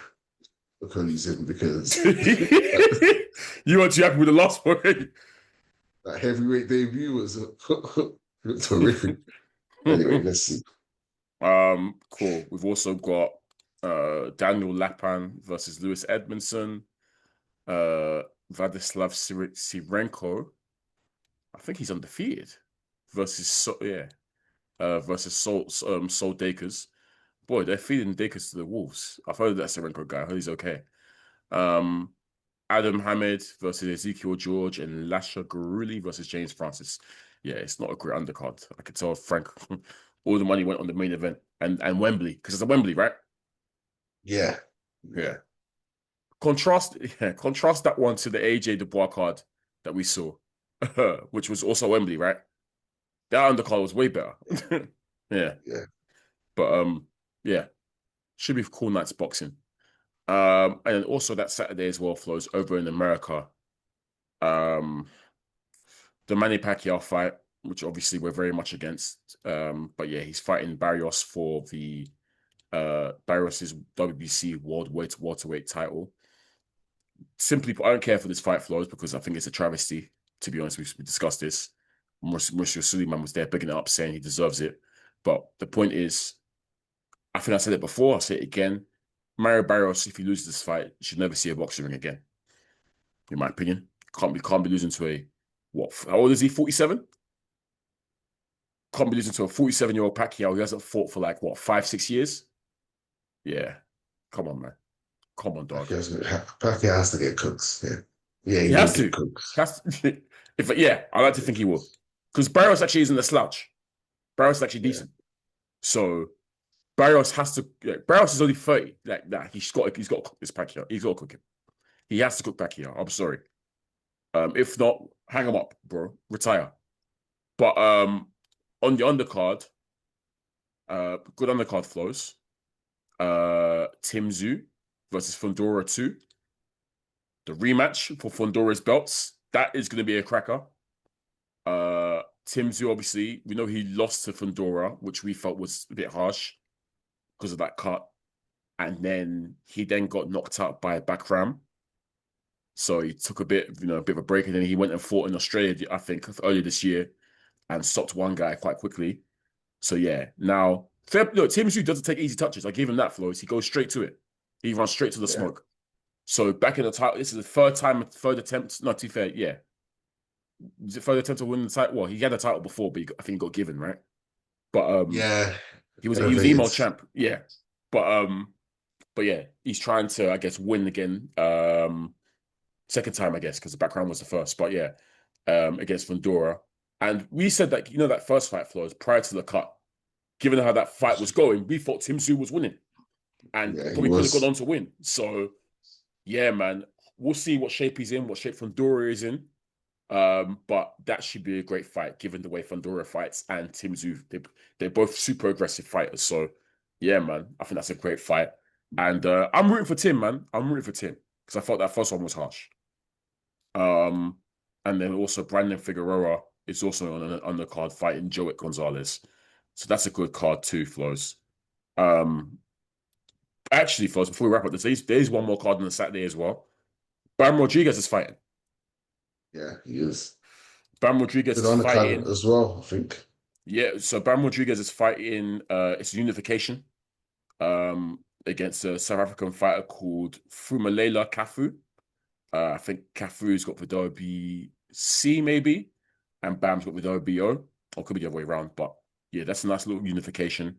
Cody's in because you weren't too happy with the last one. That heavyweight debut was terrific. Anyway, let's see. Cool. We've also got Daniel Lapan versus Lewis Edmondson. Vladislav Sirenko. I think he's undefeated. Versus Sol Dakers. Boy, they're feeding Dakers to the wolves. I've heard of that Sirenko guy. I heard he's okay. Adam Hamid versus Ezekiel George and Lasha Guruli versus James Francis. Yeah, it's not a great undercard. I could tell Frank all the money went on the main event and Wembley, because it's a Wembley, right? Yeah. Contrast that one to the AJ Dubois card that we saw, which was also Wembley, right? That undercard was way better. Yeah. But should be cool nights boxing. And then also that Saturday as well, Flows over in America. The Manny Pacquiao fight, which obviously we're very much against. But yeah, he's fighting Barrios for the Barrios's WBC World Welterweight title. Simply put, I don't care for this fight, Flows, because I think it's a travesty. To be honest, we discussed this. Mauricio Suleiman was there picking it up, saying he deserves it. But the point is, I think I said it before, I'll say it again. Mario Barrios, if he loses this fight, should never see a boxing ring again. In my opinion. Can't be losing to how old is he? 47? Can't be losing to a 47-year-old Pacquiao who hasn't fought for 5-6 years. Yeah. Come on, man. Come on, dog. Pacquiao has to get cooks. Yeah, he has to. I like to think he will. Because Barrios actually isn't a slouch. Barrios is actually decent. So Barrios has to. Barrios is only 30. He's got to cook this Pacquiao. He's got to cook him. He has to cook Pacquiao. I'm sorry. If not, hang him up, bro. Retire. But on the undercard, good undercard Flows. Tim Tszyu versus Fundora 2. The rematch for Fundora's belts. That is going to be a cracker. Tim Tszyu, obviously, we know he lost to Fundora, which we felt was a bit harsh because of that cut. And then he got knocked out by Bakram. So he took a bit of a break, and then he went and fought in Australia, I think, earlier this year, and stopped one guy quite quickly. So yeah, now Tim Tszyu doesn't take easy touches. I give him that, Flows. He goes straight to it. He runs straight to the smoke. So back in the title, this is the third attempt. Not too fair, yeah. Was it third attempt to win the title? Well, he had a title before, but I think he got given, right? But he was email champ, yeah. But But yeah, he's trying to, I guess, win again. Second time, I guess, because the background was the first. But yeah, against Fundora. And we said that, that first fight, Flowz, prior to the cut, given how that fight was going, we thought Tim Tszyu was winning. And probably could have gone on to win. So, yeah, man, we'll see what shape he's in, what shape Fundora is in. But that should be a great fight, given the way Fundora fights and Tim Tszyu. They're both super aggressive fighters. So, yeah, man, I think that's a great fight. And I'm rooting for Tim, man. I'm rooting for Tim because I thought that first one was harsh. And then also Brandon Figueroa is also on an undercard fighting Joet Gonzalez. So that's a good card too, Flowz. Actually, Flowz, before we wrap up, there's one more card on the Saturday as well. Bam Rodriguez is fighting. Yeah, he is. Bam Rodriguez is fighting as well, I think. Yeah, so Bam Rodriguez is fighting. It's a unification against a South African fighter called Fumalela Kafu. I think Kafu's got the WBC maybe, and Bam's got the WBO. Or could be the other way around, but yeah, that's a nice little unification.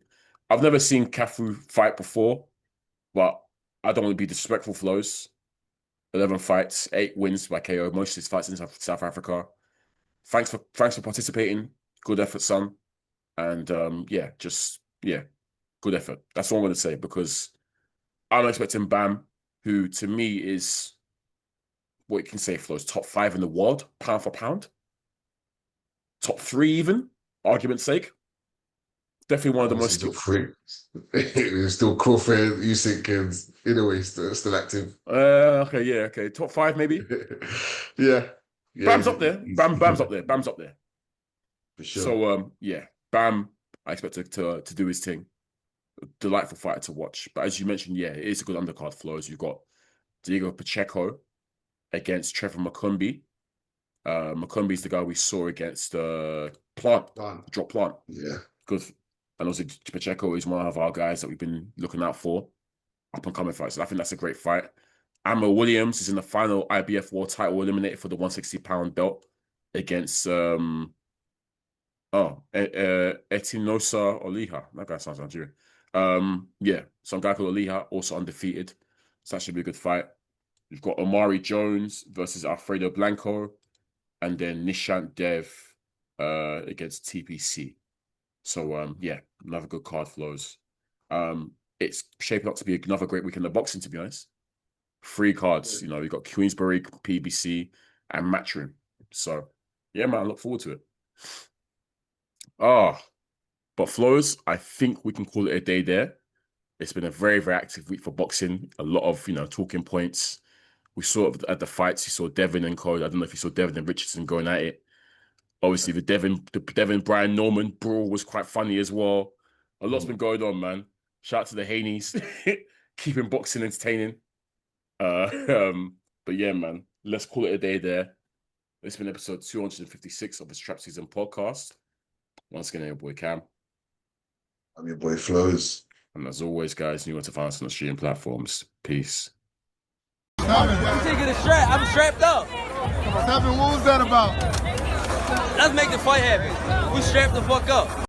I've never seen Kafu fight before, but I don't want to be disrespectful, Flowz. 11 fights, 8 wins by KO. Most of his fights in South Africa. Thanks for participating. Good effort, son. And good effort. That's all I'm going to say, because I'm expecting Bam, who to me is what you can say, Flowz, top 5 in the world, pound for pound. Top 3 even, argument's sake. Definitely one of the most. Top 3. It's still Crawford, Usyk, and in a way still active. Okay. Top 5 maybe. yeah. Bam's up there. Bam's up there. Bam's up there. For sure. So Bam, I expect to do his thing. Delightful fighter to watch. But as you mentioned, yeah, it is a good undercard, Flowz. You've got Diego Pacheco against Trevor McCombie. McCombie's the guy we saw against Plant. Drop Plant. Yeah. Good. And also Pacheco is one of our guys that we've been looking out for. Up and coming fights. So I think that's a greght fight. Ammo Williams is in the final IBF World title, eliminated for the 160-pound belt against Etinosa Oliha. That guy sounds Nigerian. Some guy called Oliha, also undefeated. So that should be a good fight. You've got Omari Jones versus Alfredo Blanco, and then Nishant Dev against TPC. So another good card, Flowz. It's shaping up to be another great weekend of boxing, to be honest. 3 cards, we've got Queensbury, PBC, and Matchroom. So yeah, man, I look forward to it. But Flowz, I think we can call it a day there. It's been a very, very active week for boxing. A lot of, talking points. We saw it at the fights. You saw Devin and Code. I don't know if you saw Devin and Richardson going at it. Obviously, the Devin Brian Norman brawl was quite funny as well. A lot's been going on, man. Shout out to the Haneys, keeping boxing entertaining. But yeah, man, let's call it a day there. It's been episode 256 of the Strap SZN Podcast. Once again, your boy Kam. I'm your boy Flowz. And as always, guys, you want to find us on the streaming platforms. Peace. I'm taking a strap. I'm strapped up. What was that about? Let's make the fight happen. We strapped the fuck up.